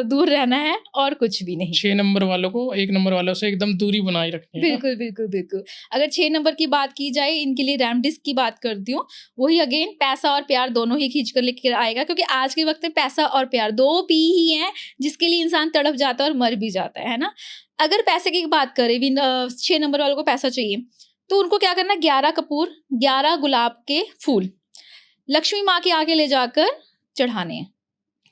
दूर रहना है और कुछ भी नहीं। 6 नंबर वालों को 1 नंबर वालों से एकदम दूरी बनाए रखनी है। बिल्कुल बिल्कुल बिल्कुल। अगर 6 नंबर की बात की जाए, इनके लिए रेमेडीज की बात करती हूँ, वही अगेन पैसा और प्यार दोनों ही खींच कर लेकर आएगा, क्योंकि आज के वक्त में पैसा और प्यार 2 पी ही हैं जिसके लिए इंसान तड़प जाता है और मर भी जाता है ना। अगर पैसे की बात करें, 6 नंबर वालों को पैसा चाहिए तो उनको क्या करना, 11 कपूर, 11 गुलाब के फूल लक्ष्मी माँ के आगे ले जाकर चढ़ाने हैं।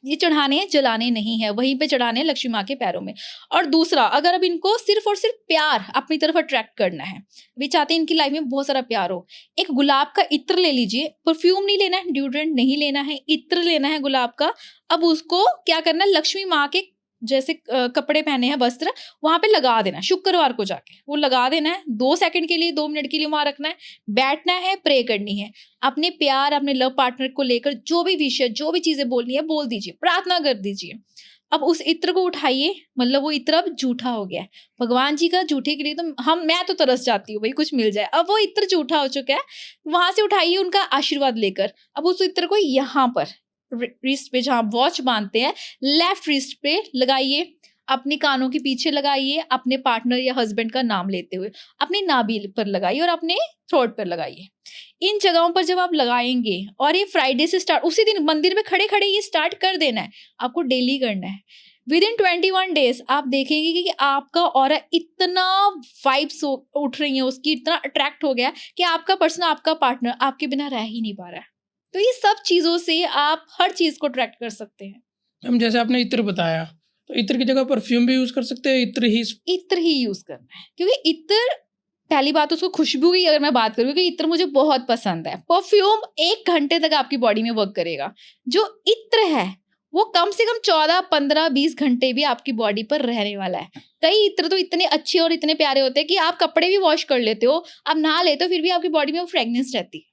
ये चढ़ाने हैं, जलाने नहीं है, वहीं पे चढ़ाने हैं लक्ष्मी माँ के पैरों में। और दूसरा, अगर अब इनको सिर्फ और सिर्फ प्यार अपनी तरफ अट्रैक्ट करना है, वे चाहते हैं इनकी लाइफ में बहुत सारा प्यार हो, एक गुलाब का इत्र ले लीजिए। परफ्यूम नहीं लेना है, ड्यूड्रेंट नहीं लेना है, इत्र लेना है गुलाब का। अब उसको क्या करना है, लक्ष्मी माँ के जैसे कपड़े पहने हैं, वस्त्र, वहां पे लगा देना है। शुक्रवार को जाके वो लगा देना है, 2 सेकंड के लिए, 2 मिनट के लिए वहां रखना है, बैठना है, प्रे करनी है। अपने प्यार, अपने लव पार्टनर को लेकर जो भी विषय, जो भी चीजें बोलनी है बोल दीजिए, प्रार्थना कर दीजिए। अब उस इत्र को उठाइए, मतलब वो इत्र अब जूठा हो गया है भगवान जी का। जूठे के लिए तो मैं तो तरस जाती हूँ भाई, कुछ मिल जाए। अब वो इत्र जूठा हो चुका है, वहां से उठाइए उनका आशीर्वाद लेकर। अब उस इत्र को यहाँ पर रिस्ट पे जहाँ वॉच बांधते हैं, लेफ्ट रिस्ट पे लगाइए, अपने कानों के पीछे लगाइए, अपने पार्टनर या हस्बैंड का नाम लेते हुए अपनी नाभि पर लगाइए और अपने थ्रोट पर लगाइए। इन जगहों पर जब आप लगाएंगे, और ये फ्राइडे से स्टार्ट, उसी दिन मंदिर में खड़े खड़े ये स्टार्ट कर देना है, आपको डेली करना है। विद इन 21 डेज आप देखेंगे कि आपका ऑरा इतना वाइब्स उठ रही है उसकी, इतना अट्रैक्ट हो गया कि आपका पर्सन, आपका पार्टनर आपके बिना रह ही नहीं पा रहा है। तो ये सब चीज़ों से आप हर चीज़ को अट्रैक्ट कर सकते हैं। मैम जैसे आपने इत्र बताया, तो इत्र की जगह परफ्यूम भी यूज कर सकते हैं? इत्र ही यूज करना है, क्योंकि इत्र, पहली बात उसको खुशबू की अगर मैं बात करूँ कि इत्र मुझे बहुत पसंद है। परफ्यूम 1 घंटे तक आपकी बॉडी में वर्क करेगा। जो इत्र है वो कम से कम 14, 15, 20 घंटे भी आपकी बॉडी पर रहने वाला है। कई इत्र तो इतने अच्छे और इतने प्यारे होते हैं कि आप कपड़े भी वॉश कर लेते हो, आप नहा लेते हो, फिर भी आपकी बॉडी में वो फ्रेगनेंस रहती है।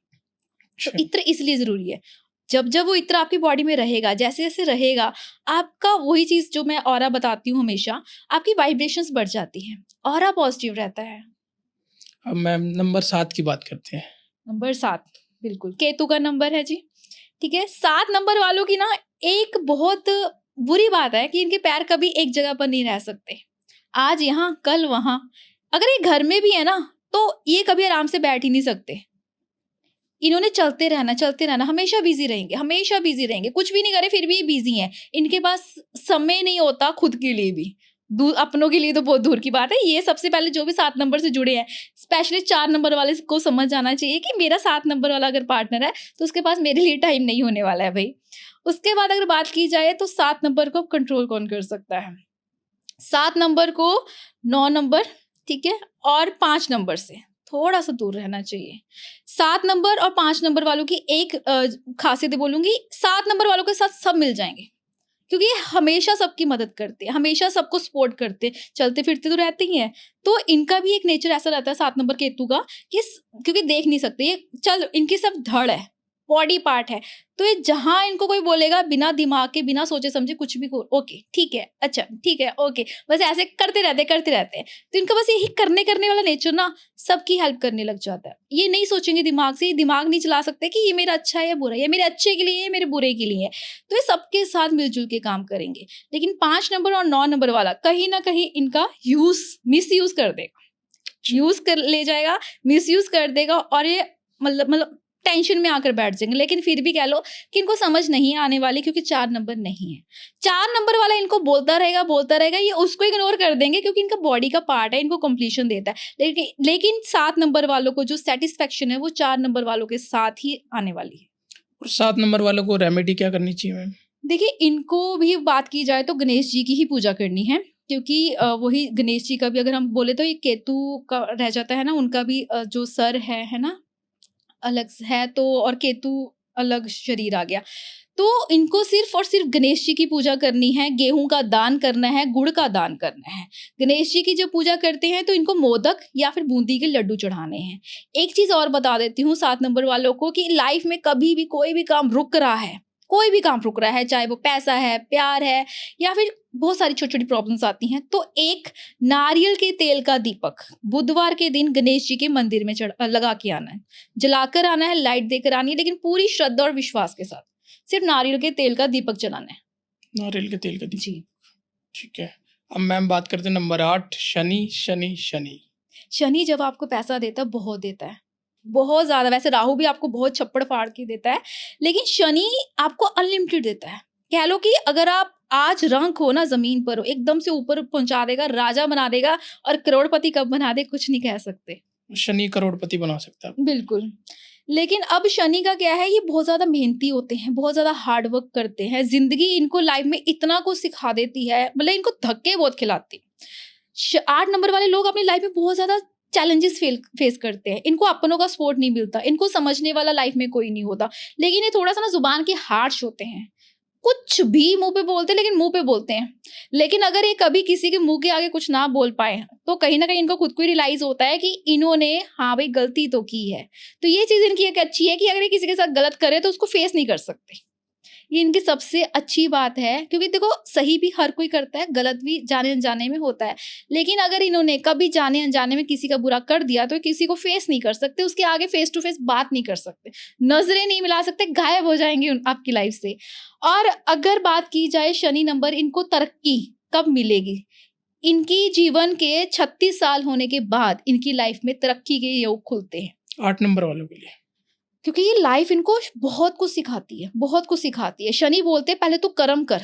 तो इत्र इसलिए जरूरी है। जब जब वो इत्र आपकी बॉडी में रहेगा, जैसे जैसे रहेगा, आपका वही चीज जो मैं ऑरा बताती हूँ हमेशा, आपकी वाइब्रेशंस बढ़ जाती हैं, ऑरा पॉजिटिव रहता है। अब मैम नंबर 7 की बात करते हैं। नंबर 7 बिल्कुल केतु का नंबर है जी। ठीक है, 7 नंबर वालों की ना एक बहुत बुरी बात है कि इनके पैर कभी एक जगह पर नहीं रह सकते, आज यहाँ कल वहाँ। अगर ये घर में भी है ना तो ये कभी आराम से बैठ ही नहीं सकते। इन्होंने चलते रहना, हमेशा बिजी रहेंगे, कुछ भी नहीं करे फिर भी ये बिजी हैं। इनके पास समय नहीं होता खुद के लिए भी, अपनों के लिए तो बहुत दूर की बात है। ये सबसे पहले जो भी 7 नंबर से जुड़े हैं, स्पेशली 4 नंबर वाले को समझ जाना चाहिए कि मेरा 7 नंबर वाला अगर पार्टनर है तो उसके पास मेरे लिए टाइम नहीं होने वाला है भाई। उसके बाद अगर बात की जाए तो 7 नंबर को कंट्रोल कौन कर सकता है? 7 नंबर को 9 नंबर, ठीक है, और 5 नंबर से थोड़ा सा दूर रहना चाहिए। 7 नंबर और 5 नंबर वालों की एक खासियत बोलूंगी, 7 नंबर वालों के साथ सब मिल जाएंगे, क्योंकि ये हमेशा सबकी मदद करते हैं, हमेशा सबको सपोर्ट करते हैं, चलते फिरते तो रहते ही हैं। तो इनका भी एक नेचर ऐसा रहता है 7 नंबर केतु का कि क्योंकि देख नहीं सकते ये, चल इनकी सब धड़ है, बॉडी पार्ट है, तो ये जहां इनको कोई बोलेगा बिना दिमाग के, बिना सोचे समझे कुछ भी ओके ठीक है, अच्छा ठीक है, ओके, बस ऐसे करते रहते हैं। तो इनका बस यही करने वाला नेचर ना सबकी हेल्प करने लग जाता है। ये नहीं सोचेंगे दिमाग से, दिमाग नहीं चला सकते कि ये मेरा अच्छा है या बुरा है, ये मेरे अच्छे के लिए है, मेरे बुरे के लिए है। तो ये सबके साथ मिलजुल के काम करेंगे। लेकिन 5 नंबर और 9 नंबर वाला कहीं ना कहीं इनका मिसयूज कर देगा, ले जाएगा, मिसयूज कर देगा, और ये मतलब टेंशन में आकर बैठ जाएंगे। लेकिन फिर भी कह लो कि इनको समझ नहीं आने वाली, क्योंकि 4 नंबर नहीं है। 4 नंबर वाला इनको बोलता रहेगा, ये उसको इग्नोर कर देंगे क्योंकि इनका बॉडी का पार्ट है, इनको कंप्लीशन देता है। लेकिन 7 नंबर वालों को जो सेटिस्फेक्शन है वो 4 नंबर वालों के साथ ही आने वाली है। और 7 नंबर वालों को रेमेडी क्या करनी चाहिए मैम? देखिए, इनको भी बात की जाए तो गणेश जी की ही पूजा करनी है, क्योंकि वही गणेश जी का भी अगर हम बोले तो ये केतु का रह जाता है ना, उनका भी जो सर है ना अलग है, तो और केतु अलग शरीर आ गया। तो इनको सिर्फ और सिर्फ गणेश जी की पूजा करनी है, गेहूं का दान करना है, गुड़ का दान करना है। गणेश जी की जब पूजा करते हैं तो इनको मोदक या फिर बूंदी के लड्डू चढ़ाने हैं। एक चीज और बता देती हूँ 7 नंबर वालों को कि लाइफ में कभी भी कोई भी काम रुक रहा है, चाहे वो पैसा है, प्यार है, या फिर बहुत सारी छोटी छोटी प्रॉब्लम्स आती हैं, तो एक नारियल के तेल का दीपक बुधवार के दिन गणेश जी के मंदिर में लगा के आना है, जलाकर आना है, लाइट देकर आनी है, लेकिन पूरी श्रद्धा और विश्वास के साथ सिर्फ नारियल के तेल का दीपक जलाना है। नारियल के तेल का दीपक जी, ठीक है। अब मैम बात करते हैं नंबर 8, शनि जब आपको पैसा देता है, बहुत देता है, बहुत ज्यादा। वैसे राहु भी आपको बहुत छप्पड़ फाड़ के देता है, लेकिन शनि आपको अनलिमिटेड देता है। कह लो कि अगर आप आज रंक हो ना जमीन पर हो, एकदम से ऊपर पहुंचा देगा, राजा बना देगा, और करोड़पति कब बना दे कुछ नहीं कह सकते। शनि करोड़पति बना सकता है बिल्कुल। लेकिन अब शनि का क्या है, ये बहुत ज्यादा मेहनती होते हैं, बहुत ज्यादा हार्ड वर्क करते हैं, जिंदगी इनको लाइफ में इतना कुछ सिखा देती है, मतलब इनको धक्के बहुत खिलाती। 8 नंबर वाले लोग अपनी लाइफ में बहुत ज्यादा चैलेंजेस फेस करते हैं, इनको अपनों का सपोर्ट नहीं मिलता, इनको समझने वाला लाइफ में कोई नहीं होता। लेकिन ये थोड़ा सा ना जुबान के हार्श होते हैं, कुछ भी मुंह पे बोलते हैं, लेकिन मुंह पे बोलते हैं। लेकिन अगर ये कभी किसी के मुंह के आगे कुछ ना बोल पाए तो कहीं ना कहीं इनको खुद को ही रियलाइज होता है कि इन्होंने हाँ भाई गलती तो की है। तो ये चीज इनकी एक अच्छी है कि अगर ये किसी के साथ गलत करे तो उसको फेस नहीं कर सकते, ये इनकी सबसे अच्छी बात है, क्योंकि देखो सही भी हर कोई करता है, गलत भी जाने अनजाने में होता है, लेकिन अगर इन्होंने कभी जाने अनजाने में किसी का बुरा कर दिया तो ये किसी को फेस नहीं कर सकते, उसके आगे फेस टू फेस बात नहीं कर सकते, नजरें नहीं मिला सकते, गायब हो जाएंगे आपकी लाइफ से। और अगर बात की जाए शनि नंबर, इनको तरक्की कब मिलेगी? इनकी जीवन के 36 साल होने के बाद इनकी लाइफ में तरक्की के योग खुलते हैं। 8 नंबर वालों के लिए, क्योंकि ये लाइफ इनको बहुत कुछ सिखाती है, बहुत कुछ सिखाती है। शनि बोलते हैं पहले तू कर्म कर,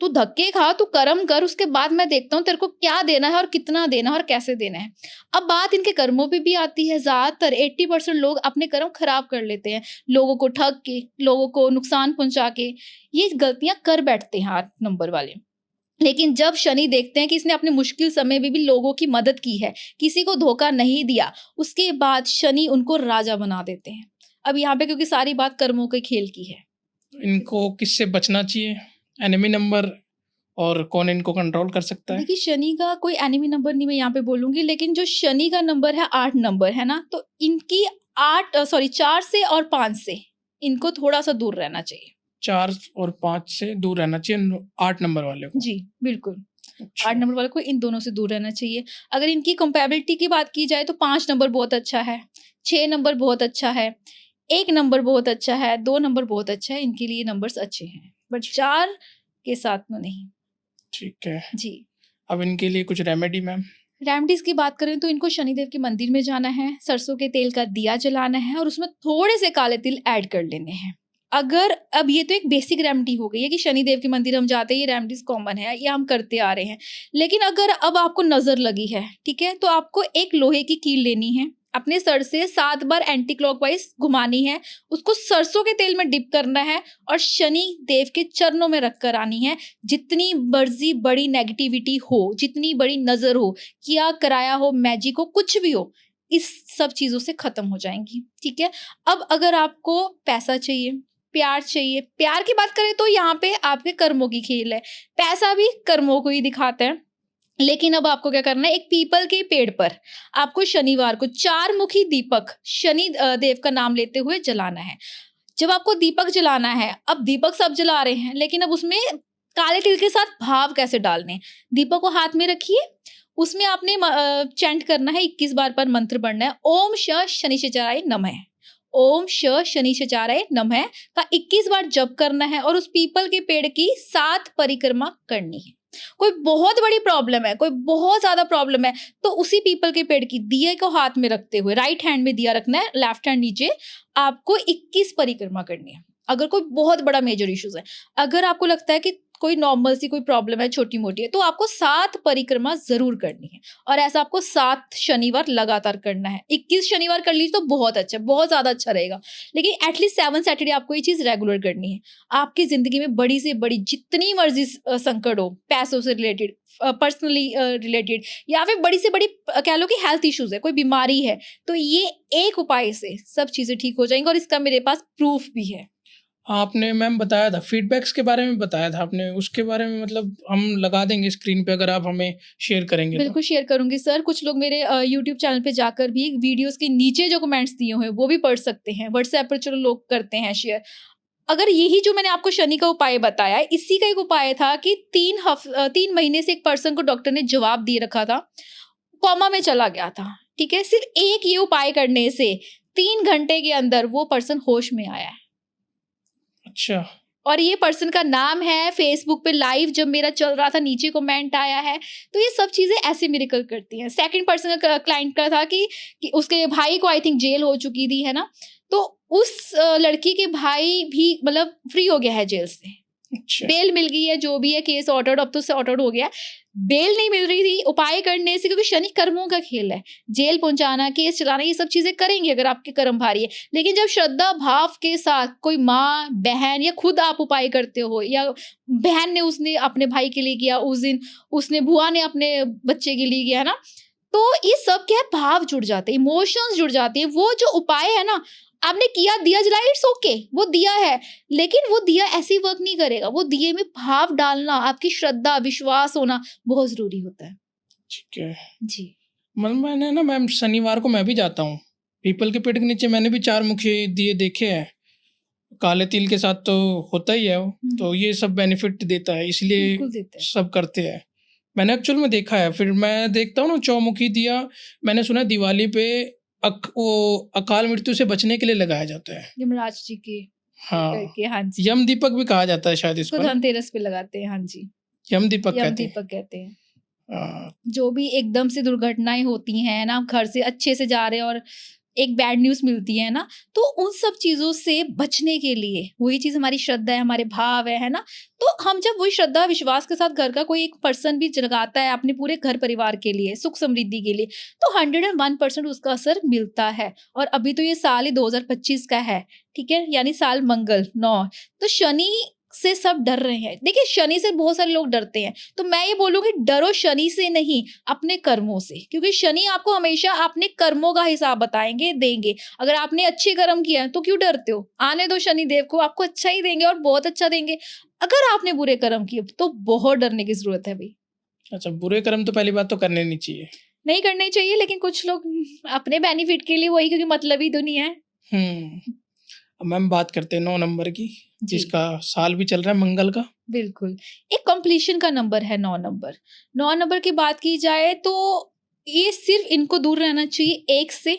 तू धक्के खा, तू कर्म कर, उसके बाद मैं देखता हूँ तेरे को क्या देना है और कितना देना है और कैसे देना है। अब बात इनके कर्मों पे भी आती है। ज्यादातर 80% लोग अपने कर्म खराब कर लेते हैं, लोगों को ठग के, लोगों को नुकसान पहुंचा के, ये गलतियां कर बैठते हैं 8 नंबर वाले। लेकिन जब शनि देखते हैं कि इसने अपने मुश्किल समय में भी लोगों की मदद की है, किसी को धोखा नहीं दिया, उसके बाद शनि उनको राजा बना देते हैं। अब यहाँ पे क्योंकि सारी बात कर्मों के खेल की है, इनको किससे बचना चाहिए? एनिमी नंबर, और कौन इनको कंट्रोल कर सकता है? देखिए शनि का कोई एनिमी नंबर नहीं मैं यहाँ पे बोलूंगी, लेकिन जो शनि का नंबर है 8 नंबर है ना, तो इनकी 4 से और 5 से इनको थोड़ा सा दूर रहना चाहिए। 4 और 5 से दूर रहना चाहिए 8 नंबर वाले को। जी बिल्कुल, अच्छा। 8 नंबर वाले को इन दोनों से दूर रहना चाहिए। अगर इनकी कंपेबिलिटी की बात की जाए तो 5 नंबर बहुत अच्छा है, 6 नंबर बहुत अच्छा है, 1 नंबर बहुत अच्छा है, 2 नंबर बहुत अच्छा है, इनके लिए नंबर्स अच्छे हैं, बट 4 के साथ में नहीं। ठीक है जी। अब इनके लिए कुछ रेमेडी मैम? रेमेडीज की बात करें तो इनको शनिदेव के मंदिर में जाना है, सरसों के तेल का दिया जलाना है और उसमें थोड़े से काले तिल ऐड कर लेने हैं। अगर अब ये तो एक बेसिक रेमेडी हो गई है कि शनिदेव के मंदिर हम जाते हैं, ये रेमेडीज कॉमन है, ये हम करते आ रहे हैं। लेकिन अगर अब आपको नजर लगी है, ठीक है, तो आपको एक लोहे की कील लेनी है, अपने सर से 7 बार एंटी क्लॉकवाइज घुमानी है, उसको सरसों के तेल में डिप करना है और शनि देव के चरणों में रख कर आनी है। जितनी मर्जी बड़ी नेगेटिविटी हो, जितनी बड़ी नजर हो, किया कराया हो, मैजिक हो, कुछ भी हो, इस सब चीजों से खत्म हो जाएंगी। ठीक है। अब अगर आपको पैसा चाहिए, प्यार चाहिए, प्यार की बात करें तो यहाँ पे आपके कर्मों की खेल है, पैसा भी कर्मों को ही दिखाता है। लेकिन अब आपको क्या करना है, एक पीपल के पेड़ पर आपको शनिवार को 4 मुखी दीपक शनि देव का नाम लेते हुए जलाना है। जब आपको दीपक जलाना है, अब दीपक सब जला रहे हैं, लेकिन अब उसमें काले तिल के साथ भाव कैसे डालने, दीपक को हाथ में रखिए, उसमें आपने चैंट करना है, 21 बार पर मंत्र पढ़ना है, ओम श शनिश्चराय नमः, ओम श शनिश्चराय नमः का 21 बार जप करना है और उस पीपल के पेड़ की 7 परिक्रमा करनी है। कोई बहुत बड़ी प्रॉब्लम है, कोई बहुत ज्यादा प्रॉब्लम है, तो उसी पीपल के पेड़ की दिए को हाथ में रखते हुए, राइट हैंड में दिया रखना है, लेफ्ट हैंड नीचे, आपको 21 परिक्रमा करनी है। अगर कोई बहुत बड़ा मेजर इश्यूज है, अगर आपको लगता है कि कोई नॉर्मल सी कोई प्रॉब्लम है, छोटी मोटी है, तो आपको 7 परिक्रमा जरूर करनी है और ऐसा आपको 7 शनिवार लगातार करना है। 21 शनिवार कर लीजिए तो बहुत अच्छा, बहुत ज्यादा अच्छा रहेगा, लेकिन एटलीस्ट 7 सैटरडे आपको ये चीज रेगुलर करनी है। आपकी जिंदगी में बड़ी से बड़ी जितनी मर्जी संकट हो, पैसों से रिलेटेड, पर्सनली रिलेटेड, या फिर बड़ी से बड़ी कह लो कि हेल्थ इश्यूज है, कोई बीमारी है, तो ये एक उपाय से सब चीजें ठीक हो जाएंगी और इसका मेरे पास प्रूफ भी है। आपने मैम बताया था फीडबैक्स के बारे में, बताया था आपने, उसके बारे में मतलब हम लगा देंगे स्क्रीन पे अगर आप हमें शेयर करेंगे तो। बिल्कुल शेयर करूंगी सर। कुछ लोग मेरे यूट्यूब चैनल पे जाकर भी वीडियोस के नीचे जो कमेंट्स दिए हुए हैं वो भी पढ़ सकते हैं। व्हाट्सएप पर चलो लोग करते हैं शेयर। अगर यही जो मैंने आपको शनि का उपाय बताया, इसी का एक उपाय था कि 3 महीने से एक पर्सन को डॉक्टर ने जवाब दे रखा था, कोमा में चला गया था, ठीक है, सिर्फ एक ये उपाय करने से 3 घंटे के अंदर वो पर्सन होश में आया है। अच्छा। और ये पर्सन का नाम है, फेसबुक पे लाइव जब मेरा चल रहा था नीचे कमेंट आया है। तो ये सब चीजें ऐसे मिरेकल करती हैं। सेकंड पर्सन का क्लाइंट का था कि उसके भाई को आई थिंक जेल हो चुकी थी, है ना, तो उस लड़की के भाई भी मतलब फ्री हो गया है जेल से। अच्छा। बेल मिल गई है, जो भी है, केस ऑर्डर्ड, अब तो सॉर्टेड हो गया। बेल नहीं मिल रही थी उपाय करने से, क्योंकि शनि कर्मों का खेल है, जेल पहुंचाना, केस चलाना, ये सब चीजें करेंगे अगर आपके कर्म भारी है। लेकिन जब श्रद्धा भाव के साथ कोई माँ, बहन या खुद आप उपाय करते हो, या बहन ने उसने अपने भाई के लिए किया, उस दिन उसने बुआ ने अपने बच्चे के लिए किया, है ना, तो ये सब क्या है, भाव जुड़ जाते हैं, इमोशंस जुड़ जाते हैं। वो जो उपाय है ना, आपने किया, दिया जलाया, इट्स ओके, वो दिया है, लेकिन वो दिया ऐसे वर्क नहीं करेगा। वो दिए में भाव डालना, आपकी श्रद्धा, विश्वास होना बहुत जरूरी होता है। ठीक है जी। मतलब मैंने ना मैम शनिवार को मैं भी जाता हूँ, पीपल के पेड़ के नीचे मैंने भी 4 मुखी दिए देखे हैं, काले तिल के साथ तो होता ही है वो, तो ये सब बेनिफिट देता है, इसलिए बिल्कुल देते हैं। सब करते हैं। मैंने एक्चुअल में देखा है, फिर मैं देखता हूँ ना चौमुखी दिया, मैंने सुना है दिवाली पे वो अकाल मृत्यु से बचने के लिए लगाया जाता है। यमराज जी के हाँ, करके, हाँ जी, यम दीपक भी कहा जाता है शायद इसको इसको, धनतेरस पे लगाते हैं, हाँ जी, यम दीपक यम कहते हैं। दीपक कहते हैं। हाँ, जो भी एकदम से दुर्घटनाएं होती हैं ना, घर से अच्छे से जा रहे हैं और एक बैड न्यूज़ मिलती है ना, तो उन सब चीज़ों से बचने के लिए वही चीज़ हमारी श्रद्धा है, हमारे भाव है ना? तो हम जब वही श्रद्धा विश्वास के साथ घर का कोई एक पर्सन भी जगाता है अपने पूरे घर परिवार के लिए, सुख समृद्धि के लिए, तो 101% उसका असर मिलता है। और अभी तो ये साल ही 2025 का है, ठीक है? यानी साल मंगल 9, तो शनि से सब डर रहे हैं। देखिए, शनि से बहुत सारे लोग डरते हैं, तो मैं ये बोलूँगी डरो शनि से नहीं, अपने कर्मों से, क्योंकि शनि आपको हमेशा अपने कर्मों का हिसाब बताएंगे, देंगे। अगर आपने अच्छे कर्म किया है तो क्यों डरते हो? आने दो शनि देव को, आपको अच्छा ही देंगे और बहुत अच्छा देंगे। अगर आपने बुरे कर्म किए तो बहुत डरने की जरूरत है भाई। अच्छा, बुरे कर्म तो पहली बात तो करने नहीं चाहिए। नहीं करने चाहिए, लेकिन कुछ लोग अपने बेनिफिट के लिए वही, क्योंकि मतलब ही दुनिया है। अब मैम बात करते हैं 9 नंबर की, जी, जिसका साल भी चल रहा है मंगल का। बिल्कुल। एक कंप्लीशन का नंबर है 9 नंबर। 9 नंबर की बात की जाए तो ये सिर्फ़ इनको दूर रहना चाहिए 1 से,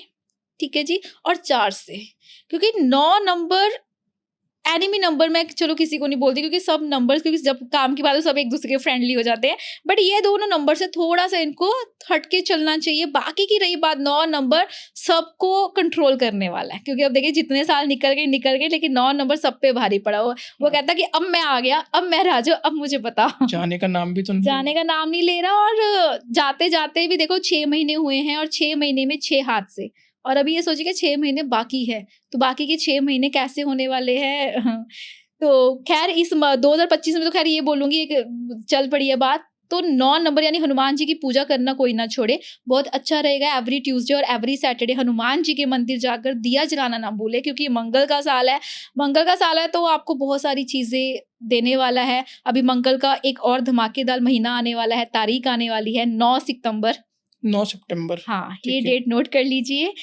ठीक है जी? और 4 से। क्योंकि 9 नंबर एनिमी नंबर मैं चलो किसी को नहीं बोलती, क्योंकि सब नंबर्स, क्योंकि जब काम की बात हो सब एक-दूसरे के फ्रेंडली हो जाते हैं। बट ये दोनों नंबर से थोड़ा-सा इनको हट के चलना चाहिए। बाकी की रही बात, 9 नंबर सबको कंट्रोल करने वाला है। क्योंकि अब देखिए जितने साल निकल गए, लेकिन 9 नंबर सब पे भारी पड़ा हुआ है। वो कहता है कि अब मैं आ गया, अब मैं राजा, अब मुझे बताओ। जाने का नाम भी तो नहीं। जाने का नाम नहीं ले रहा, और जाते-जाते भी देखो 6 महीने हुए हैं, और 6 महीने में 6 हाथ से। और अभी ये सोचिए कि 6 महीने बाकी है, तो बाकी के 6 महीने कैसे होने वाले हैं? तो ख़ैर इस 2025 में तो ख़ैर ये बोलूँगी, एक चल पड़ी है बात, तो 9 नंबर यानी हनुमान जी की पूजा करना कोई ना छोड़े, बहुत अच्छा रहेगा। एवरी ट्यूसडे और एवरी सैटरडे हनुमान जी के मंदिर जाकर दिया जलाना ना भूलें, क्योंकि मंगल का साल है। मंगल का साल है तो आपको बहुत सारी चीज़ें देने वाला है। अभी मंगल का एक और धमाकेदार महीना आने वाला है, तारीख आने वाली है 9 सितंबर। 9 सितंबर। हाँ, ये ठीक है। डेट नोट कर लीजिए।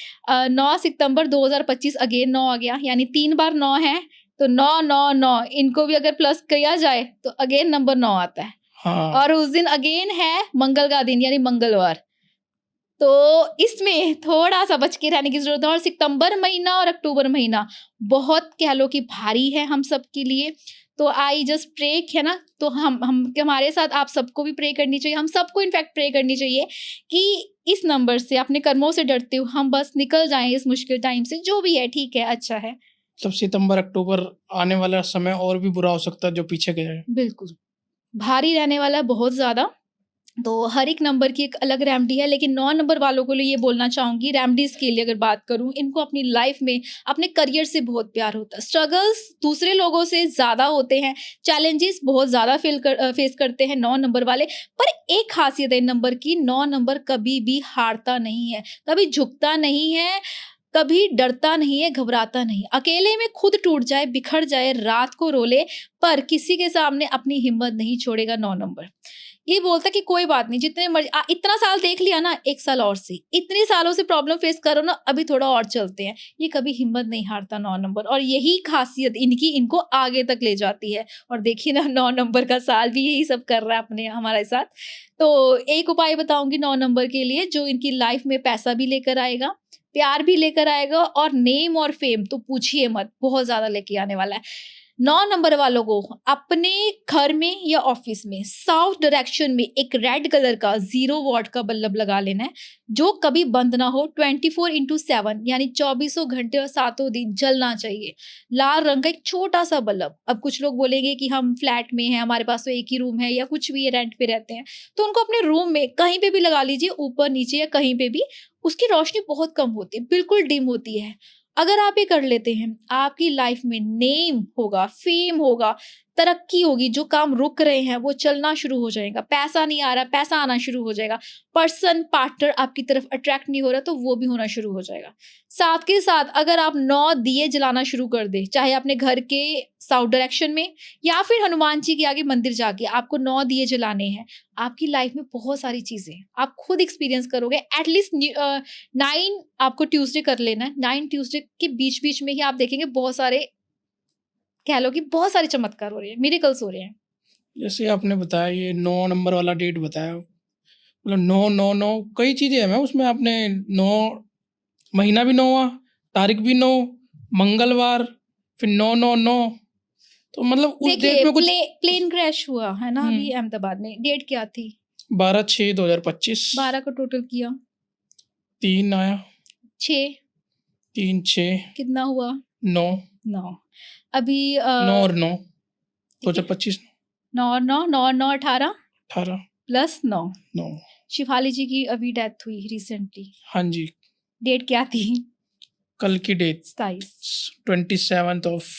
9 सितंबर 2025, अगेन 9 आ गया, यानी 3 बार 9 है, तो 9, 9, 9 इनको भी अगर प्लस किया जाए तो अगेन नंबर 9 आता है। हाँ, और उस दिन अगेन है मंगल का दिन, यानी मंगलवार। तो इसमें थोड़ा-सा बच के रहने की ज़रूरत है। और सितंबर महीना और अक्टूबर महीना बहुत कह लो कि भारी है हम सब के लिए। तो आई जस्ट प्रे है ना, तो हम हमारे साथ आप सबको भी प्रे करनी चाहिए, हम सबको इनफैक्ट प्रे करनी चाहिए कि इस नंबर से, अपने कर्मों से डरते हुए हम बस निकल जाएँ इस मुश्किल टाइम से। जो भी है ठीक है, अच्छा है। तब सितंबर अक्टूबर आने वाला समय और भी बुरा हो सकता है जो पीछे गया है। बिल्कुल, भारी रहने वाला है बहुत ज़्यादा। तो हर एक नंबर की एक अलग रेमेडी है, लेकिन 9 नंबर वालों को लिए ये बोलना चाहूँगी, रेमेडीज़ के लिए अगर बात करूँ, इनको अपनी लाइफ़ में, अपने करियर से बहुत प्यार होता है। स्ट्रगल्स दूसरे लोगों से ज़्यादा होते हैं, चैलेंजेस बहुत ज़्यादा फेस करते हैं 9 नंबर वाले। पर एक ख़ासियत है इन नंबर की, 9 नंबर कभी भी हारता नहीं है, कभी झुकता नहीं है, कभी डरता नहीं है, घबराता नहीं। अकेले में खुद टूट जाए, बिखर जाए, रात को रो ले, पर किसी के सामने अपनी हिम्मत नहीं छोड़ेगा 9 नंबर। ये बोलता है कि कोई बात नहीं, जितने मर्ज़ी इतना साल देख लिया ना, 1 साल और सही। इतने सालों से प्रॉब्लम फेस करो ना, अभी थोड़ा और चलते हैं। ये कभी हिम्मत नहीं हारता 9 नंबर, और यही ख़ासियत इनकी इनको आगे तक ले जाती है। और देखिए ना, 9 नंबर का साल भी यही सब कर रहा है अपने हमारे साथ। तो एक उपाय बताऊँगी 9 नंबर के लिए, जो इनकी लाइफ़ में पैसा भी लेकर आएगा, प्यार भी लेकर आएगा, और नेम और फेम तो पूछिए मत, बहुत ज़्यादा लेके आने वाला है। 9 नंबर वालों को अपने घर में या ऑफिस में साउथ डायरेक्शन में एक रेड कलर का 0 वॉट का बल्ब लगा लेना है, जो कभी बंद ना हो, 24/7 यानी 24 घंटे और 7 दिन जलना चाहिए। लाल रंग का एक छोटा सा बल्ब। अब कुछ लोग बोलेंगे कि हम फ्लैट में हैं, हमारे पास तो एक ही रूम है, या कुछ भी रेंट पे रहते हैं, तो उनको अपने रूम में कहीं पे भी लगा लीजिए, ऊपर नीचे या कहीं पे भी। उसकी रोशनी बहुत कम होती है, बिल्कुल डिम होती है। अगर आप ये कर लेते हैं, आपकी लाइफ में नेम होगा, फेम होगा, तरक्की होगी, जो काम रुक रहे हैं वो चलना शुरू हो जाएगा। पैसा नहीं आ रहा, पैसा आना शुरू हो जाएगा। पर्सन, पार्टनर आपकी तरफ अट्रैक्ट नहीं हो रहा, तो वो भी होना शुरू हो जाएगा। साथ के साथ अगर आप 9 दिए जलाना शुरू कर दें, चाहे अपने घर के साउथ डायरेक्शन में या फिर हनुमान जी के आगे मंदिर जाके आपको 9 दिए जलाने हैं, आपकी लाइफ में बहुत सारी चीज़ें आप खुद एक्सपीरियंस करोगे। एटलीस्ट 9 आपको ट्यूसडे कर लेना है। 9 ट्यूसडे के बीच-बीच में ही आप देखेंगे बहुत सारे कह लो कि बहुत सारे चमत्कार हो रहे हैं, मिरेकल्स हो रहे हैं। जैसे आपने बताया ये 9 नंबर वाला डेट बताया, मतलब 9 9 9 कई चीज़ें हैं मैम उसमें। आपने 9 महीना भी 9वां, तारीख भी 9, मंगलवार, फिर 9 9 9, तो मतलब उस डेट देखिए में कुछ प्लेन क्रैश हुआ है ना अभी हम्म, अहमदाबाद में, डेट क्या थी? 12/6/2025, 12 का टोटल किया, 3 आया, 6 3 6 कितना हुआ? 9, 9। अभी 9 और 9, ठीक है, 2025 9 और 9, 9 और 9 18 18 प्लस 9। 9। शिफाली जी की अभी डेथ हुई रिसेंटली, हाँ जी, डेट क्या थी? कल की डेट 27 27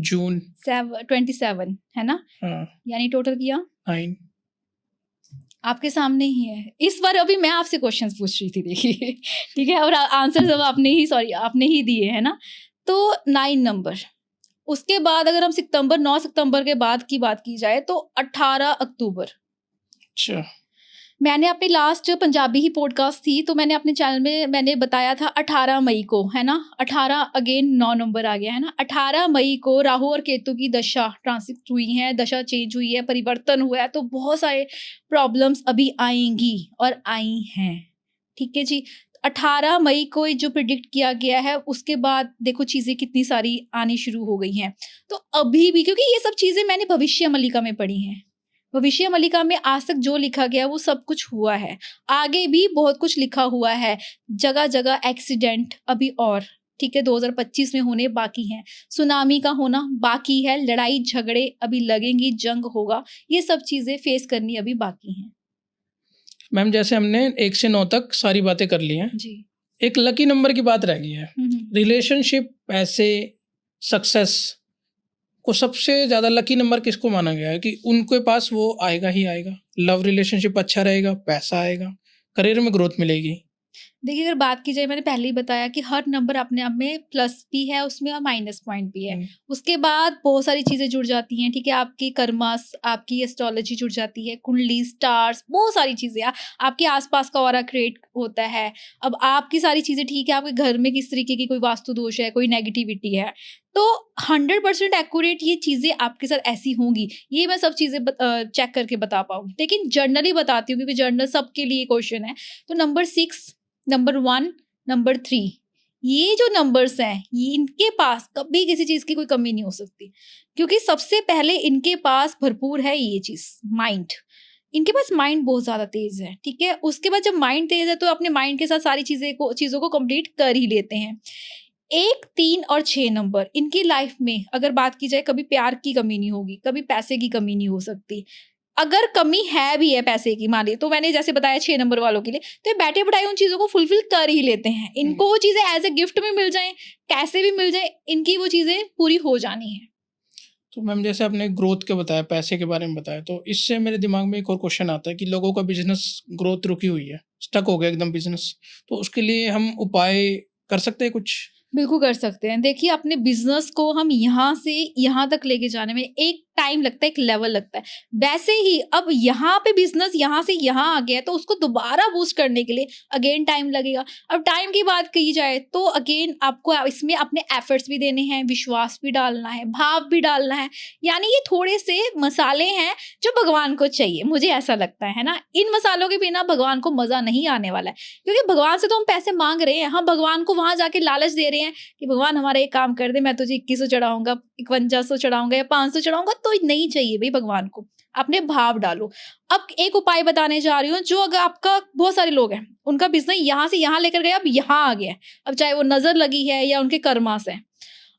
जून। 27 है ना, हाँ, यानी टोटल किया 9। आपके सामने ही है। इस बार अभी मैं आपसे क्वेश्चंस पूछ रही थी, देखिए ठीक है, और आंसर सब आपने ही दिए है ना। तो 9 नंबर, उसके बाद अगर हम 9 सितंबर के बाद की बात की जाए तो 18 अक्टूबर। अच्छा, मैंने अपनी लास्ट पंजाबी ही पॉडकास्ट थी तो मैंने अपने चैनल में मैंने बताया था 18 मई को, है ना। 18 अगेन 9 नंबर आ गया है ना। 18 मई को राहु और केतु की दशा ट्रांसिट हुई है, दशा चेंज हुई है, परिवर्तन हुआ है, तो बहुत सारे प्रॉब्लम्स अभी आएंगी और आई हैं, ठीक है जी। 18 मई को ये जो प्रिडिक्ट किया गया है उसके बाद देखो चीज़ें कितनी सारी आनी शुरू हो गई हैं। तो अभी भी, क्योंकि ये सब चीज़ें मैंने भविष्य मलिका में पढ़ी हैं, भविष्य मलिका में आज तक जो लिखा गया वो सब कुछ हुआ है, आगे भी बहुत कुछ लिखा हुआ है, जगह जगह एक्सीडेंट अभी और, ठीक है, 2025 में होने बाकी हैं, सुनामी का होना बाकी है, लड़ाई झगड़े अभी लगेंगी, जंग होगा, ये सब चीज़ें फेस करनी अभी बाकी हैं मैम जैसे हमने 1 से 9 तक सारी बातें कर ली हैं, जी। एक लकी नंबर की बात रह गई है। रिलेशनशिप, पैसे, सक्सेस को सबसे ज़्यादा लकी नंबर किसको माना गया है कि उनके पास वो आएगा ही आएगा? लव रिलेशनशिप अच्छा रहेगा, पैसा आएगा, करियर में ग्रोथ मिलेगी। देखिए अगर बात की जाए, मैंने पहले ही बताया कि हर नंबर अपने आप में प्लस भी है उसमें और माइनस पॉइंट भी है। उसके बाद बहुत सारी चीज़ें जुड़ जाती हैं, ठीक है, आपकी कर्मास, आपकी एस्ट्रोलॉजी जुड़ जाती है, कुंडली, स्टार्स, बहुत सारी चीज़ें, आपके आसपास का ऑरा क्रिएट होता है। अब आपकी सारी चीज़ें ठीक है, आपके घर में किस तरीके की कोई वास्तु दोष है, कोई नेगेटिविटी है, तो 100% एक्यूरेट ये चीज़ें आपके साथ ऐसी होंगी, ये मैं सब चीज़ें चेक करके बता पाऊँ, लेकिन जर्नली बताती हूँ क्योंकि जर्नल सबके लिए क्वेश्चन है। तो नंबर 6, नंबर 1, नंबर 3, ये जो नंबर्स हैं, ये इनके पास कभी किसी चीज़ की कोई कमी नहीं हो सकती, क्योंकि सबसे पहले इनके पास भरपूर है ये चीज़, माइंड। इनके पास माइंड बहुत ज़्यादा तेज़ है, ठीक है? उसके बाद जब माइंड तेज़ है तो अपने माइंड के साथ सारी चीज़ों को कंप्लीट कर ही लेते हैं। 1, 3 और 6 नंबर, इनकी लाइफ में अगर बात की जाए कभी प्यार की कमी नहीं होगी, कभी पैसे की कमी नहीं हो सकती। अगर कमी है भी है पैसे की, मान लीजिए, तो मैंने जैसे बताया 6 नंबर वालों के लिए, तो ये बैठे-बिठाए उन चीज़ों को फुलफिल कर ही लेते हैं। इनको वो चीज़ें एज़ अ गिफ्ट में मिल जाएँ, कैसे भी मिल जाएँ, इनकी वो चीज़ें पूरी हो जानी हैं। तो मैम जैसे आपने ग्रोथ के बताया, पैसे के बारे में बताया, तो इससे मेरे दिमाग में एक और क्वेश्चन आता है कि लोगों का बिजनेस ग्रोथ रुकी हुई है, स्टक हो गया एकदम बिजनेस, तो उसके लिए हम उपाय कर सकते हैं कुछ? बिल्कुल कर सकते हैं। देखिए अपने बिज़नेस को हम यहाँ से यहाँ तक लेके जाने में एक टाइम लगता है, एक लेवल लगता है। वैसे ही अब यहाँ पे बिज़नेस यहाँ से यहाँ आ गया है तो उसको दोबारा बूस्ट करने के लिए अगेन टाइम लगेगा। अब टाइम की बात की जाए तो अगेन आपको इसमें अपने एफर्ट्स भी देने हैं, विश्वास भी डालना है, भाव भी डालना है। यानी ये थोड़े से मसाले हैं जो भगवान को चाहिए, मुझे ऐसा लगता है ना? इन मसालों के बिना भगवान को मज़ा नहीं आने वाला है। क्योंकि भगवान से तो हम पैसे माँग रहे हैं, हम भगवान को वहाँ जाके लालच दे रहे हैं कि भगवान हमारा एक काम कर दे, मैं तुझे 2100 चढ़ाऊँगा, 5100 चढ़ाऊँगा या 500 चढ़ाऊँगा, तो नहीं चाहिए भई भगवान को। अपने भाव डालो। अब एक उपाय बताने जा रही हूँ, जो अगर आपका बहुत सारे लोग हैं, उनका बिज़नेस यहाँ से यहाँ लेकर गए, अब यहाँ आ गया है। अब चाहे वो नज़र लगी है या उनके कर्मास है।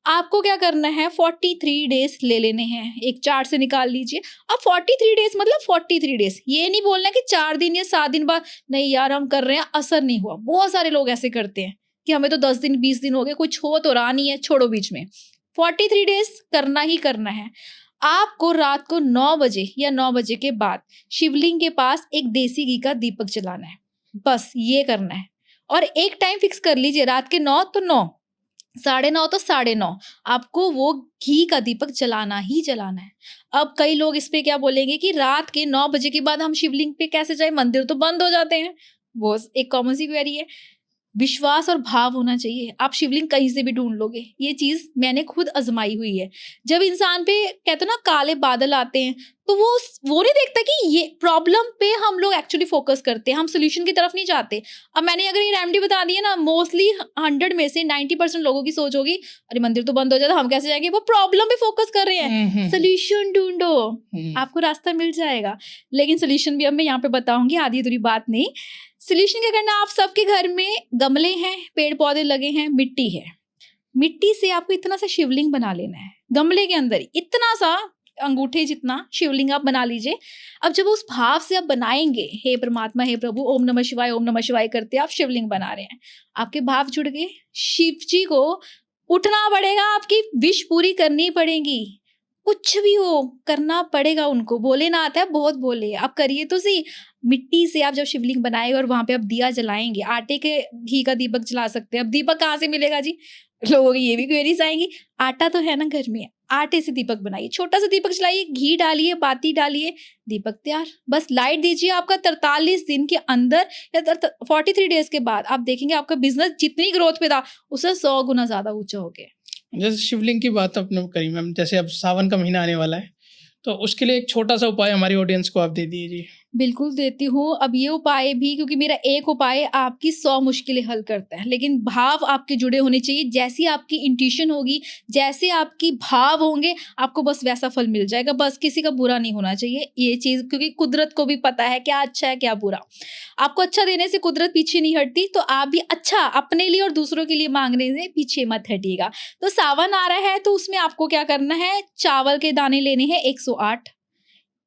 आपको क्या करना है, 43 डेज़ ले लेने हैं, एक चार्ट से निकाल लीजिए। अब 43 डेज़ मतलब 43 डेज़, ये नहीं बोलना कि 4 दिन या 7 दिन बाद नहीं यार हम कर रहे हैं, असर नहीं हुआ। बहुत सारे लोग ऐसे करते हैं कि हमें तो 10 दिन 20 दिन हो गए, कुछ हो तो रहा नहीं है, छोड़ो बीच में। 43 डेज़ करना ही करना है। आपको रात को 9 बजे या 9 बजे के बाद शिवलिंग के पास एक देसी घी का दीपक जलाना है। बस ये करना है और एक टाइम फिक्स कर लीजिए, रात के 9 तो 9, 9:30 तो 9:30, आपको वो घी का दीपक जलाना ही जलाना है। अब कई लोग इस पे क्या बोलेंगे कि रात के 9 बजे के बाद हम शिवलिंग पे कैसे जाएँ? मंदिर तो बंद हो जाते हैं। वो एक कॉमन सी क्वेरी है। विश्वास और भाव होना चाहिए। आप शिवलिंग कहीं से भी ढूंढ लोगे, ये चीज मैंने खुद आजमाई हुई है। जब इंसान पे कहते हैं ना काले बादल आते हैं, तो वो नहीं देखता कि ये प्रॉब्लम पे हम लोग एक्चुअली फोकस करते हैं, हम सोल्यूशन की तरफ नहीं जाते। अब मैंने अगर ये रेमेडी बता दी है ना, मोस्टली 100 में से 90% लोगों की सोच होगी, अरे मंदिर तो बंद हो जाता, हम कैसे जाएंगे? वो प्रॉब्लम पे फोकस कर रहे हैं। सोल्यूशन ढूंढो, आपको रास्ता मिल जाएगा। लेकिन सोल्यूशन भी अब मैं यहाँ पे बताऊंगी, आधी अधूरी बात नहीं। सोल्यूशन क्या करना, आप सबके घर में गमले हैं, पेड़ पौधे लगे हैं, मिट्टी है, मिट्टी से आपको इतना सा शिवलिंग बना लेना है। गमले के अंदर इतना सा अंगूठे जितना शिवलिंग आप बना लीजिए। अब जब उस भाव से आप बनाएंगे, हे परमात्मा, हे प्रभु, ओम नमः शिवाय, ओम नमः शिवाय करते आप शिवलिंग बना रहे हैं, आपके भाव जुड़ गए। शिव जी को उठना पड़ेगा, आपकी विश पूरी करनी पड़ेगी, कुछ भी हो करना पड़ेगा उनको। बोले ना आता है, बहुत बोले, आप करिए तो सही। मिट्टी से आप जब शिवलिंग बनाएंगे और वहां पे आप दिया जलाएंगे, आटे के घी का दीपक जला सकते हैं। अब दीपक कहाँ से मिलेगा जी? लोगों की ये भी क्वेरीज आएंगी। आटा तो है ना घर में, आटे से दीपक बनाइए, छोटा सा दीपक जलाइए, घी डालिए, बाती डालिए, दीपक तैयार। बस लाइट दीजिए। आपका 43 दिन के अंदर या 43 डेज के बाद आप देखेंगे आपका बिजनेस जितनी ग्रोथ पे था उससे 100 गुना ज्यादा ऊंचा हो गया। जैसे शिवलिंग की बात आपने करी मैम, जैसे अब सावन का महीना आने वाला है, तो उसके लिए एक छोटा सा उपाय हमारी ऑडियंस को आप दे दीजिए। बिल्कुल देती हूँ। अब ये उपाय भी, क्योंकि मेरा एक उपाय आपकी 100 मुश्किलें हल करता है, लेकिन भाव आपके जुड़े होने चाहिए। जैसी आपकी इंट्यूशन होगी, जैसे आपकी भाव होंगे, आपको बस वैसा फल मिल जाएगा। बस किसी का बुरा नहीं होना चाहिए ये चीज, क्योंकि कुदरत को भी पता है क्या अच्छा है क्या बुरा। आपको अच्छा देने से कुदरत पीछे नहीं हटती, तो आप भी अच्छा अपने लिए और दूसरों के लिए मांगने से पीछे मत हटिएगा। तो सावन आ रहा है, तो उसमें आपको क्या करना है, चावल के दाने लेने हैं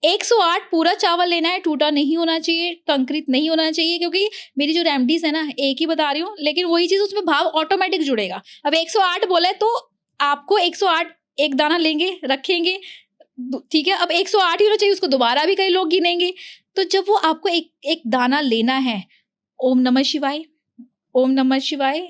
108 पूरा चावल लेना है, टूटा नहीं होना चाहिए, कंक्रीट नहीं होना चाहिए, क्योंकि मेरी जो रेमेडीज है ना, एक ही बता रही हूँ, लेकिन वही चीज उसमें भाव ऑटोमेटिक जुड़ेगा। अब 108 बोला है तो आपको 108 एक दाना लेंगे, रखेंगे, ठीक है। अब 108 ही होना चाहिए, उसको दोबारा भी कई लोग गिनेंगे। तो जब वो आपको एक दाना लेना है, ओम नमः शिवाय, ओम नमः शिवाय,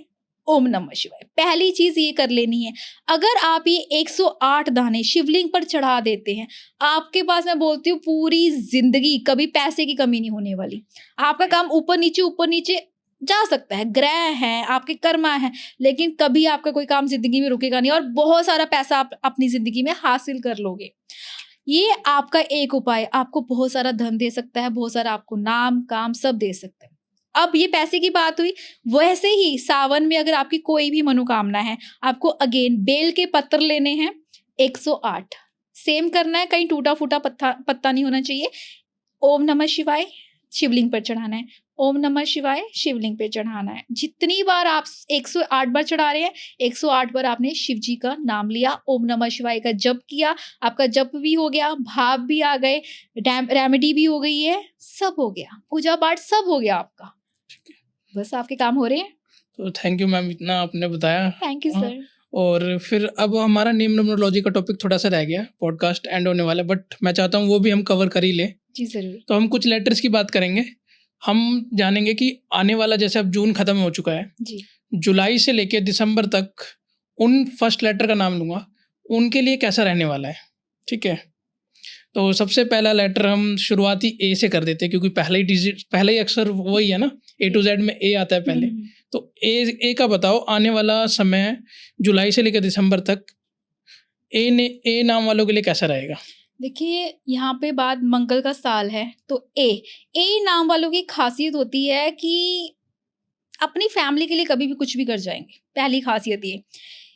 ओम नमः शिवाय, पहली चीज ये कर लेनी है। अगर आप ये 108 दाने शिवलिंग पर चढ़ा देते हैं, आपके पास, मैं बोलती हूँ, पूरी जिंदगी कभी पैसे की कमी नहीं होने वाली। आपका काम ऊपर नीचे जा सकता है, ग्रह है, आपके कर्मा है, लेकिन कभी आपका कोई काम जिंदगी में रुकेगा नहीं, और बहुत सारा पैसा आप अपनी जिंदगी में हासिल कर लोगे। ये आपका एक उपाय आपको बहुत सारा धन दे सकता है, बहुत सारा आपको नाम काम सब दे सकता है। अब ये पैसे की बात हुई, वैसे ही सावन में अगर आपकी कोई भी मनोकामना है, आपको अगेन बेल के पत्तर लेने हैं 108, सेम करना है, कहीं टूटा फूटा पत्ता नहीं होना चाहिए। ओम नमः शिवाय शिवलिंग पर चढ़ाना है, ओम नमः शिवाय शिवलिंग पे चढ़ाना है। जितनी बार आप 108 बार चढ़ा रहे हैं, 108 बार आपने शिव जी का नाम लिया, ओम नमः शिवाय का जप किया, आपका जप भी हो गया, भाव भी आ गए, रेमेडी भी हो गई है, सब हो गया, पूजा पाठ सब हो गया आपका, बस आपके काम हो रहे हैं। तो थैंक यू मैम, इतना आपने बताया। Thank you sir. और फिर अब हमारा नेम न्यूमरोलॉजी का टॉपिक थोड़ा सा रह गया, पॉडकास्ट एंड होने वाला है, बट मैं चाहता हूँ वो भी हम कवर कर ही लें। जी जरूर। तो हम कुछ लेटर्स की बात करेंगे। हम जानेंगे कि आने वाला, जैसे अब जून खत्म हो चुका है जी, जुलाई से लेकर दिसंबर तक उन फर्स्ट लेटर का नाम लूँगा, उनके लिए कैसा रहने वाला है, ठीक है। तो सबसे पहला लेटर हम शुरुआती ए से कर देते हैं, क्योंकि पहला ही अक्षर वही है ना, A to Z में ए आता है पहले। तो ए का बताओ, आने वाला समय जुलाई से लेकर दिसंबर तक ए नाम वालों के लिए कैसा रहेगा। देखिए यहाँ पे बात मंगल का साल है, तो ए नाम वालों की खासियत होती है कि अपनी फैमिली के लिए कभी भी कुछ भी कर जाएंगे, पहली खासियत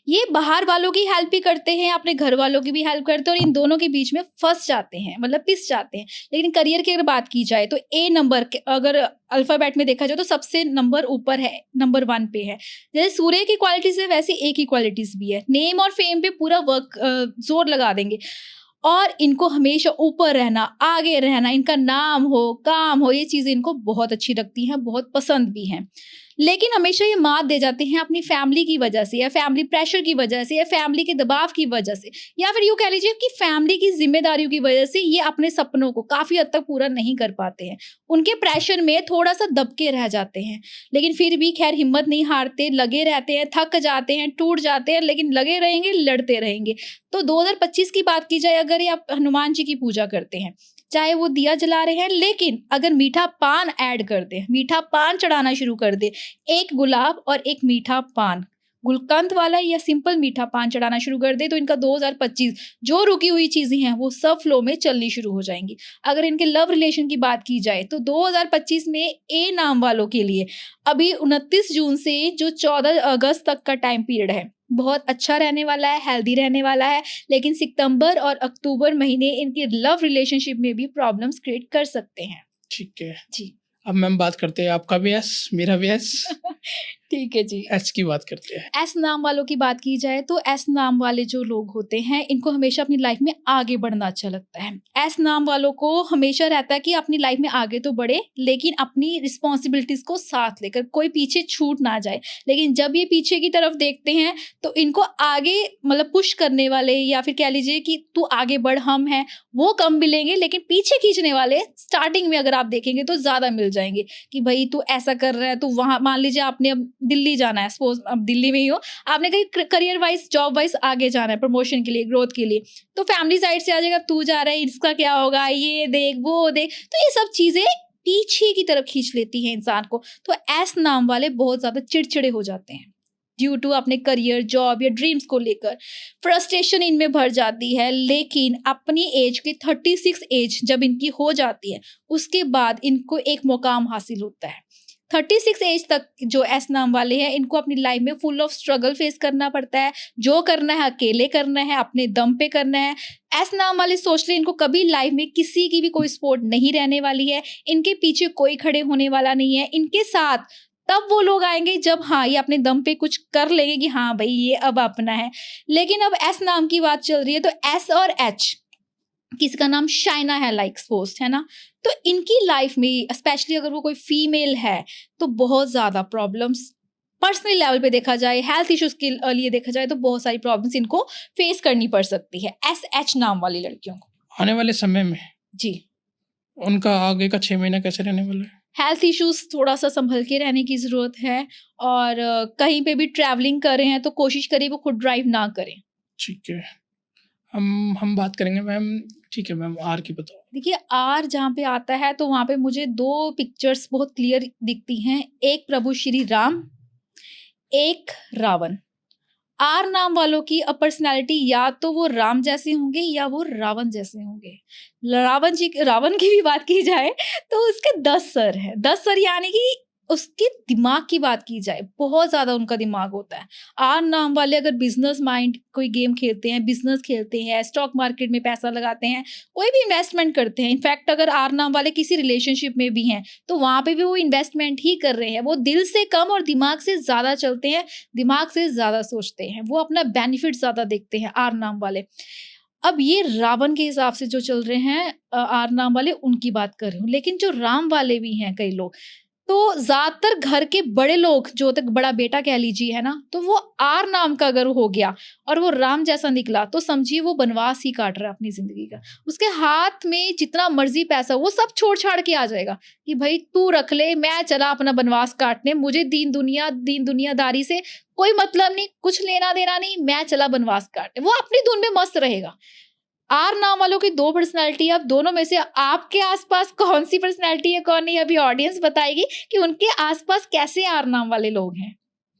ये बाहर वालों की हेल्प भी करते हैं, अपने घर वालों की भी हेल्प करते हैं, और इन दोनों के बीच में फंस जाते हैं, मतलब पिस जाते हैं। लेकिन करियर की अगर बात की जाए तो ए नंबर के अगर अल्फाबेट में देखा जाए तो सबसे नंबर ऊपर है, नंबर 1 पे है। जैसे सूर्य की क्वालिटीज है, वैसे ए की क्वालिटीज भी है। नेम और फेम पे पूरा वर्क जोर लगा देंगे, और इनको हमेशा ऊपर रहना, आगे रहना, इनका नाम हो, काम हो, ये चीज़ें इनको बहुत अच्छी लगती हैं, बहुत पसंद भी हैं। लेकिन हमेशा ये मात दे जाते हैं अपनी फैमिली की वजह से, या फैमिली प्रेशर की वजह से, या फैमिली के दबाव की वजह से, या फिर यूँ कह लीजिए कि फैमिली की जिम्मेदारियों की वजह से ये अपने सपनों को काफ़ी हद तक पूरा नहीं कर पाते हैं। उनके प्रेशर में थोड़ा सा दबके रह जाते हैं, लेकिन फिर भी खैर हिम्मत नहीं हारते, लगे रहते हैं, थक जाते हैं, टूट जाते हैं, लेकिन लगे रहेंगे, लड़ते रहेंगे। तो 2025 की बात की जाए, अगर ये आप हनुमान जी की पूजा करते हैं, चाहे वो दिया जला रहे हैं, लेकिन अगर मीठा पान ऐड कर दे, मीठा पान चढ़ाना शुरू कर दे, एक गुलाब और एक मीठा पान, गुलकंद वाला या सिंपल मीठा पान चढ़ाना शुरू कर दे तो इनका 2025 जो रुकी हुई चीजें हैं वो सब फ्लो में चलनी शुरू हो जाएंगी। अगर इनके लव रिलेशन की बात की जाए तो 2025 में ए नाम वालों के लिए अभी 29 जून से जो 14 अगस्त तक का टाइम पीरियड है बहुत अच्छा रहने वाला है, हेल्दी रहने वाला है। लेकिन सितंबर और अक्टूबर महीने इनके लव रिलेशनशिप में भी प्रॉब्लम्स क्रिएट कर सकते हैं। ठीक है, जी अब मैम बात करते हैं आपका भी एस, मेरा भी एस। ठीक है जी। एस की बात करते हैं। एस नाम वालों की बात की जाए तो एस नाम वाले जो लोग होते हैं इनको हमेशा अपनी लाइफ में आगे बढ़ना अच्छा लगता है। एस नाम वालों को हमेशा रहता है कि अपनी लाइफ में आगे तो बढ़े लेकिन अपनी रिस्पॉन्सिबिलिटीज को साथ लेकर, कोई पीछे छूट ना जाए। लेकिन जब ये पीछे की तरफ देखते हैं तो इनको आगे मतलब पुश करने वाले या फिर कह लीजिए कि तू आगे बढ़ हम हैं वो कम मिलेंगे, लेकिन पीछे खींचने वाले स्टार्टिंग में अगर आप देखेंगे तो ज्यादा मिल जाएंगे कि भाई तू ऐसा कर रहा है, तू वहां मान लीजिए आपने अब दिल्ली जाना है, सपोज अब दिल्ली में ही हो, आपने कहीं करियर वाइज जॉब वाइज आगे जाना है प्रमोशन के लिए, ग्रोथ के लिए, तो फैमिली साइड से आ जाएगा तू जा रहा है इसका क्या होगा, ये देख वो देख, तो ये सब चीजें पीछे की तरफ खींच लेती है इंसान को। तो एस नाम वाले बहुत ज्यादा चिड़चिड़े हो जाते हैं ड्यू टू अपने करियर, जॉब या ड्रीम्स को लेकर फ्रस्ट्रेशन इनमें भर जाती है। लेकिन अपनी एज के 36 एज जब इनकी हो जाती है उसके बाद इनको एक मुकाम हासिल होता है। 36 एज तक जो एस नाम वाले हैं इनको अपनी लाइफ में फुल ऑफ स्ट्रगल फेस करना पड़ता है। जो करना है अकेले करना है, अपने दम पे करना है। एस नाम वाले सोच ले इनको कभी लाइफ में किसी की भी कोई सपोर्ट नहीं रहने वाली है, इनके पीछे कोई खड़े होने वाला नहीं है। इनके साथ तब वो लोग आएंगे जब हाँ ये अपने दम पे कुछ कर लेंगे कि हाँ भाई ये अब अपना है। लेकिन अब एस नाम की बात चल रही है तो एस और एच, किसी का नाम शाइना है लाइक पोस्ट है ना, तो इनकी लाइफ में स्पेशली अगर वो कोई फीमेल है तो बहुत ज्यादा प्रॉब्लम्स पर्सनल लेवल पे देखा जाए, हेल्थ इश्यूज के लिए देखा जाए तो बहुत सारी प्रॉब्लम्स इनको फेस करनी पड़ सकती है एस एच नाम वाली लड़कियों को आने वाले समय में जी। उनका आगे का 6 महीना कैसे रहने वाला है? हेल्थ इश्यूज थोड़ा सा संभल के रहने की ज़रूरत है और कहीं पे भी ट्रैवलिंग कर रहे हैं तो कोशिश करिए वो खुद ड्राइव ना करें। ठीक है, हम बात करेंगे मैम। ठीक है मैम, आर की बताओ। देखिए आर जहाँ पे आता है तो वहाँ पे मुझे 2 पिक्चर्स बहुत क्लियर दिखती हैं, एक प्रभु श्री राम, एक रावण। आर नाम वालों की पर्सनैलिटी या तो वो राम जैसे होंगे या वो रावण जैसे होंगे। रावण की भी बात की जाए तो उसके 10 सर हैं। 10 सर यानी कि उसके दिमाग की बात की जाए बहुत ज्यादा उनका दिमाग होता है। आर नाम वाले अगर बिजनेस माइंड कोई गेम खेलते हैं, बिजनेस खेलते हैं, स्टॉक मार्केट में पैसा लगाते हैं, कोई भी इन्वेस्टमेंट करते हैं, इनफैक्ट अगर आर नाम वाले किसी रिलेशनशिप में भी हैं तो वहां पे भी वो इन्वेस्टमेंट ही कर रहे हैं। वो दिल से कम और दिमाग से ज्यादा चलते हैं, दिमाग से ज्यादा सोचते हैं, वो अपना बेनिफिट ज्यादा देखते हैं आर नाम वाले। अब ये रावण के हिसाब से जो चल रहे हैं आर नाम वाले उनकी बात कर रही हूँ। लेकिन जो राम वाले भी हैं कई लोग, तो ज्यादातर घर के बड़े लोग जो तक बड़ा बेटा कह लीजिए है ना, तो वो आर नाम का अगर हो गया और वो राम जैसा निकला तो समझिए वो बनवास ही काट रहा है अपनी जिंदगी का। उसके हाथ में जितना मर्जी पैसा वो सब छोड़ छाड़ के आ जाएगा कि भाई तू रख ले, मैं चला अपना बनवास काटने, मुझे दीन दुनियादारी से कोई मतलब नहीं, कुछ लेना देना नहीं, मैं चला बनवास काटने। वो अपनी धुन में मस्त रहेगा। आर नाम वालों की 2 पर्सनैलिटी, अब दोनों में से आपके आसपास कौन सी पर्सनैलिटी है कौन नहीं, अभी ऑडियंस बताएगी कि उनके आसपास कैसे आर नाम वाले लोग हैं।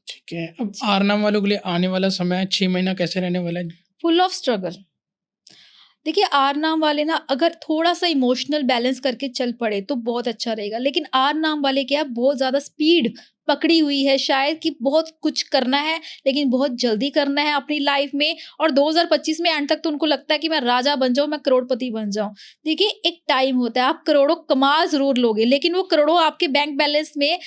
ठीक है, अब आर नाम वालों के लिए आने वाला समय 6 महीना कैसे रहने वाला है? Full of struggle. देखिए आर नाम वाले ना अगर थोड़ा सा इमोशनल बैलेंस करके चल पड़े तो बहुत अच्छा रहेगा। लेकिन आर नाम वाले क्या बहुत ज्यादा स्पीड पकड़ी हुई है शायद कि बहुत कुछ करना है लेकिन बहुत जल्दी करना है अपनी लाइफ में, और 2025 में एंड तक तो उनको लगता है कि मैं राजा बन जाऊं, मैं करोड़पति बन जाऊं। देखिए एक टाइम होता है आप करोड़ों कमा जरूर लोगे लेकिन वो करोड़ों आपके बैंक बैलेंस में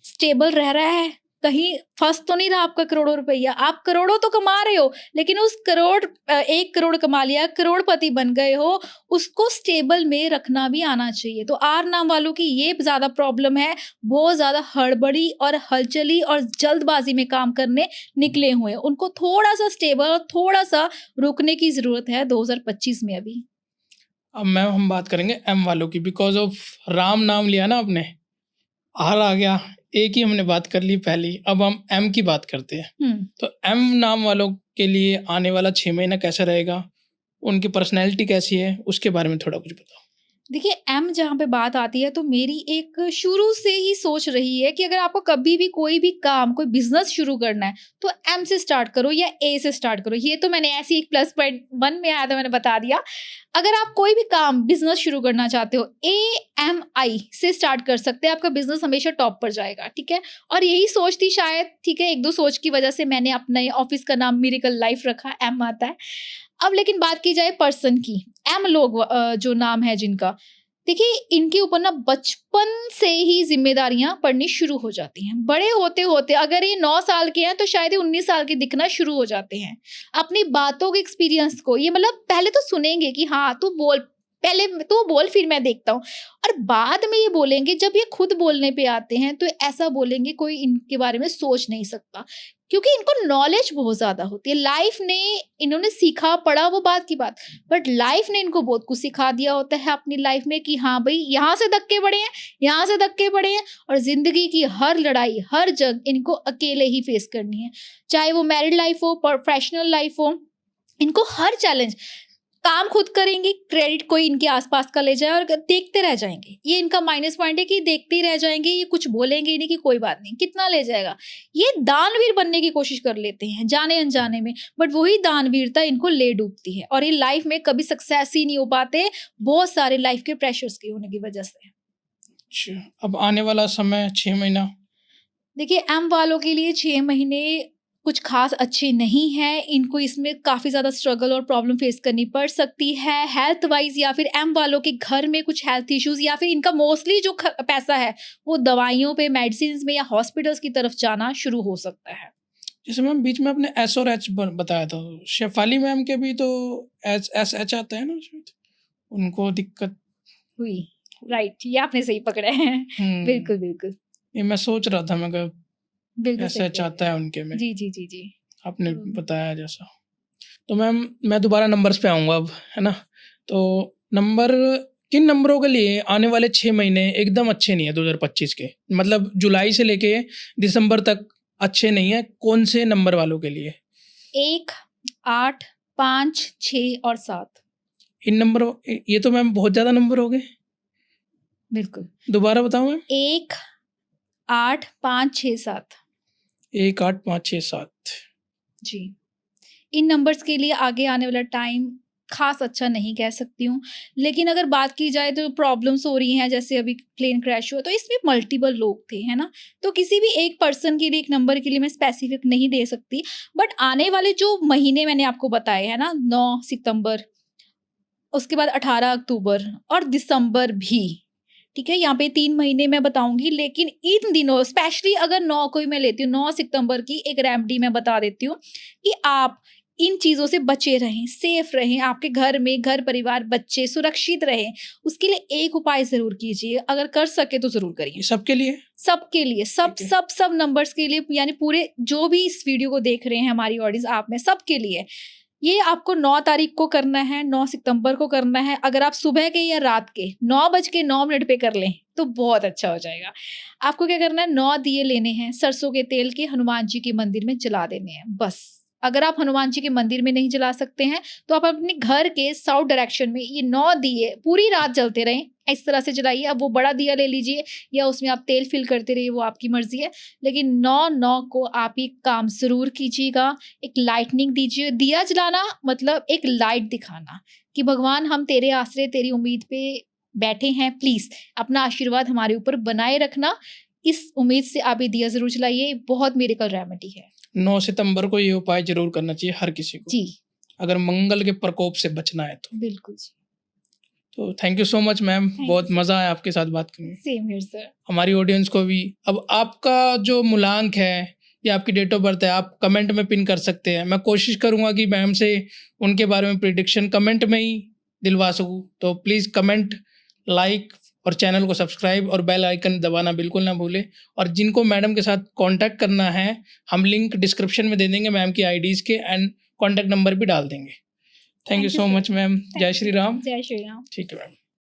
स्टेबल रह रहा है, कहीं फंस तो नहीं रहा आपका करोड़ों रुपया। आप करोड़ों तो कमा रहे हो लेकिन उस 1 करोड़ कमा लिया, करोड़पति बन गए हो, उसको स्टेबल में रखना भी आना चाहिए। तो आर नाम वालों की ये ज्यादा प्रॉब्लम है, बहुत ज्यादा हड़बड़ी और हलचली और जल्दबाजी में काम करने निकले हुए। उनको थोड़ा सा स्टेबल और थोड़ा सा रुकने की जरूरत है 2025 में अभी। अब मैम हम बात करेंगे एम वालों की। बिकॉज ऑफ राम नाम लिया ना आपने, आर आ गया, ए की हमने बात कर ली पहली, अब हम एम की बात करते हैं। तो एम नाम वालों के लिए आने वाला 6 महीना कैसा रहेगा, उनकी पर्सनैलिटी कैसी है, उसके बारे में थोड़ा कुछ बताओ। देखिए एम जहाँ पे बात आती है तो मेरी एक शुरू से ही सोच रही है कि अगर आपको कभी भी कोई भी काम, कोई बिजनेस शुरू करना है तो एम से स्टार्ट करो या ए से स्टार्ट करो। ये तो मैंने ऐसी एक प्लस पॉइंट 1 में आया था, मैंने बता दिया। अगर आप कोई भी काम बिजनेस शुरू करना चाहते हो, AMI से स्टार्ट कर सकते हैं, आपका बिजनेस हमेशा टॉप पर जाएगा, ठीक है। और यही सोच थी शायद, ठीक है, 1-2 सोच की वजह से मैंने अपने ऑफिस का नाम मिरेकल लाइफ रखा, एम आता है। अब लेकिन बात की जाए पर्सन की, एम लोग जो नाम है जिनका, देखिए इनके ऊपर ना बचपन से ही जिम्मेदारियां पड़नी शुरू हो जाती हैं। बड़े होते होते अगर ये 9 साल के हैं तो शायद ये 19 साल के दिखना शुरू हो जाते हैं। अपनी बातों के एक्सपीरियंस को ये मतलब पहले तो सुनेंगे कि हाँ तू बोल, पहले तू बोल फिर मैं देखता हूँ, और बाद में ये बोलेंगे। जब ये खुद बोलने पे आते हैं तो ऐसा बोलेंगे कोई इनके बारे में सोच नहीं सकता, क्योंकि इनको नॉलेज बहुत ज्यादा होती है। लाइफ ने, इन्होंने सीखा पढ़ा वो बात की बात, बट लाइफ ने इनको बहुत कुछ सिखा दिया होता है अपनी लाइफ में कि हाँ भाई यहाँ से धक्के पड़े हैं, यहाँ से धक्के पड़े हैं, और जिंदगी की हर लड़ाई, हर जंग इनको अकेले ही फेस करनी है। चाहे वो मैरिड लाइफ हो, प्रोफेशनल लाइफ हो, इनको हर चैलेंज, काम खुद करेंगे, क्रेडिट कोई इनके आसपास का ले जाए और देखते रह जाएंगे। ये इनका माइनस पॉइंट है कि देखते ही रह जाएंगे, ये कुछ बोलेंगे ही नहीं कि कोई बात नहीं, कितना ले जाएगा। ये दानवीर बनने की कोशिश कर लेते हैं जाने अनजाने में, बट वही दानवीरता इनको ले डूबती है और ये लाइफ में कभी सक्सेस ही नहीं हो पाते, बहुत सारे लाइफ के प्रेशर्स के होने की वजह से। अच्छा, अब आने वाला समय 6 महीना, देखिए एम वालों के लिए 6 महीने कुछ खास अच्छे नहीं है। इनको इसमें काफ़ी ज़्यादा स्ट्रगल और प्रॉब्लम फेस करनी पड़ सकती है हेल्थ वाइज, या फिर एम वालों के घर में कुछ हेल्थ इश्यूज, या फिर इनका मोस्टली जो पैसा है वो दवाइयों पे, मेडिसिन में या हॉस्पिटल्स की तरफ जाना शुरू हो सकता है। जैसे मैम बीच में आपने एस और एच बताया था, शेफाली मैम के भी तो एस आता है ना उसमें, तो उनको दिक्कत हुई, राइट, ये आपने सही पकड़ा है। बिल्कुल बिल्कुल, ये मैं सोच रहा था, मैं बिल्कुल ऐसा चाहता है उनके में। जी जी जी जी, आपने बताया जैसा। तो मैम मैं दोबारा नंबर्स पे आऊँगा अब, है ना। तो नंबर, किन नंबरों के लिए आने वाले 6 महीने एकदम अच्छे नहीं है 2025 के, मतलब जुलाई से लेके दिसंबर तक अच्छे नहीं है, कौन से नंबर वालों के लिए? 1, 8, 5, 6 और 7। इन नंबर, ये तो मैम बहुत ज़्यादा नंबर हो गए। बिल्कुल, दोबारा बताओ मैम। 1, 8, 5, 6, 7। 1, 8, 5, 6, 7 जी, इन नंबर्स के लिए आगे आने वाला टाइम खास अच्छा नहीं कह सकती हूँ। लेकिन अगर बात की जाए तो प्रॉब्लम्स हो रही हैं, जैसे अभी प्लेन क्रैश हुआ तो इसमें मल्टीपल लोग थे, है ना। तो किसी भी एक पर्सन के लिए, एक नंबर के लिए मैं स्पेसिफिक नहीं दे सकती, बट आने वाले जो महीने मैंने आपको बताए हैं ना, 9 सितंबर, उसके बाद 18 अक्टूबर और दिसंबर भी, ठीक है, यहाँ पे 3 महीने मैं बताऊंगी। लेकिन इन दिनों स्पेशली अगर 9 को ही मैं लेती हूँ, 9 सितंबर की एक रेमेडी मैं बता देती हूँ कि आप इन चीज़ों से बचे रहें, सेफ रहें, आपके घर में घर परिवार बच्चे सुरक्षित रहें। उसके लिए एक उपाय ज़रूर कीजिए, अगर कर सके तो ज़रूर करिए। ये सबके लिए? सबके लिए, सब ठीक है। सब नंबर्स के लिए, यानी पूरे जो भी इस वीडियो को देख रहे हैं हमारी ऑडियंस, आप में सबके लिए। ये आपको 9 तारीख को करना है, 9 सितंबर को करना है। अगर आप सुबह के या रात के 9:09 पे कर लें तो बहुत अच्छा हो जाएगा। आपको क्या करना है, 9 दिए लेने हैं, सरसों के तेल के, हनुमान जी के मंदिर में जला देने हैं, बस। अगर आप हनुमान जी के मंदिर में नहीं जला सकते हैं तो आप अपने घर के साउथ डायरेक्शन में ये 9 दिए पूरी रात जलते रहें, इस तरह से जलाइए। अब वो बड़ा दिया ले लीजिए या उसमें आप तेल फिल करते रहिए, वो आपकी मर्जी है। लेकिन 9/9 को आप ये काम जरूर कीजिएगा। एक लाइटनिंग दीजिए। दिया जलाना मतलब एक लाइट दिखाना कि भगवान हम तेरे आसरे, तेरी उम्मीद पे बैठे हैं, प्लीज अपना आशीर्वाद हमारे ऊपर बनाए रखना। इस उम्मीद से आप ये दिया जरूर जलाइए, बहुत मिरेकल रेमेडी है। 9 सितंबर को ये उपाय जरूर करना चाहिए हर किसी को, जी, अगर मंगल के प्रकोप से बचना है तो। बिल्कुल जी। तो thank you so much ma'am, बहुत मज़ा आया आपके साथ बात करने में। Same here sir. हमारी ऑडियंस को भी। अब आपका जो मूलांक है या आपकी डेट ऑफ बर्थ है, आप कमेंट में पिन कर सकते हैं। मैं कोशिश करूंगा कि मैम से उनके बारे में प्रिडिक्शन कमेंट में ही दिलवा सकूं। तो प्लीज़ कमेंट, लाइक और चैनल को सब्सक्राइब और बेल आइकन दबाना बिल्कुल ना भूलें। और जिनको मैडम के साथ कांटेक्ट करना है, हम लिंक डिस्क्रिप्शन में दे देंगे मैम की आईडीज़ के, एंड कॉन्टैक्ट नंबर भी डाल देंगे। Thank you so much ma'am. जय श्री राम। जय श्री राम। ठीक है मैम।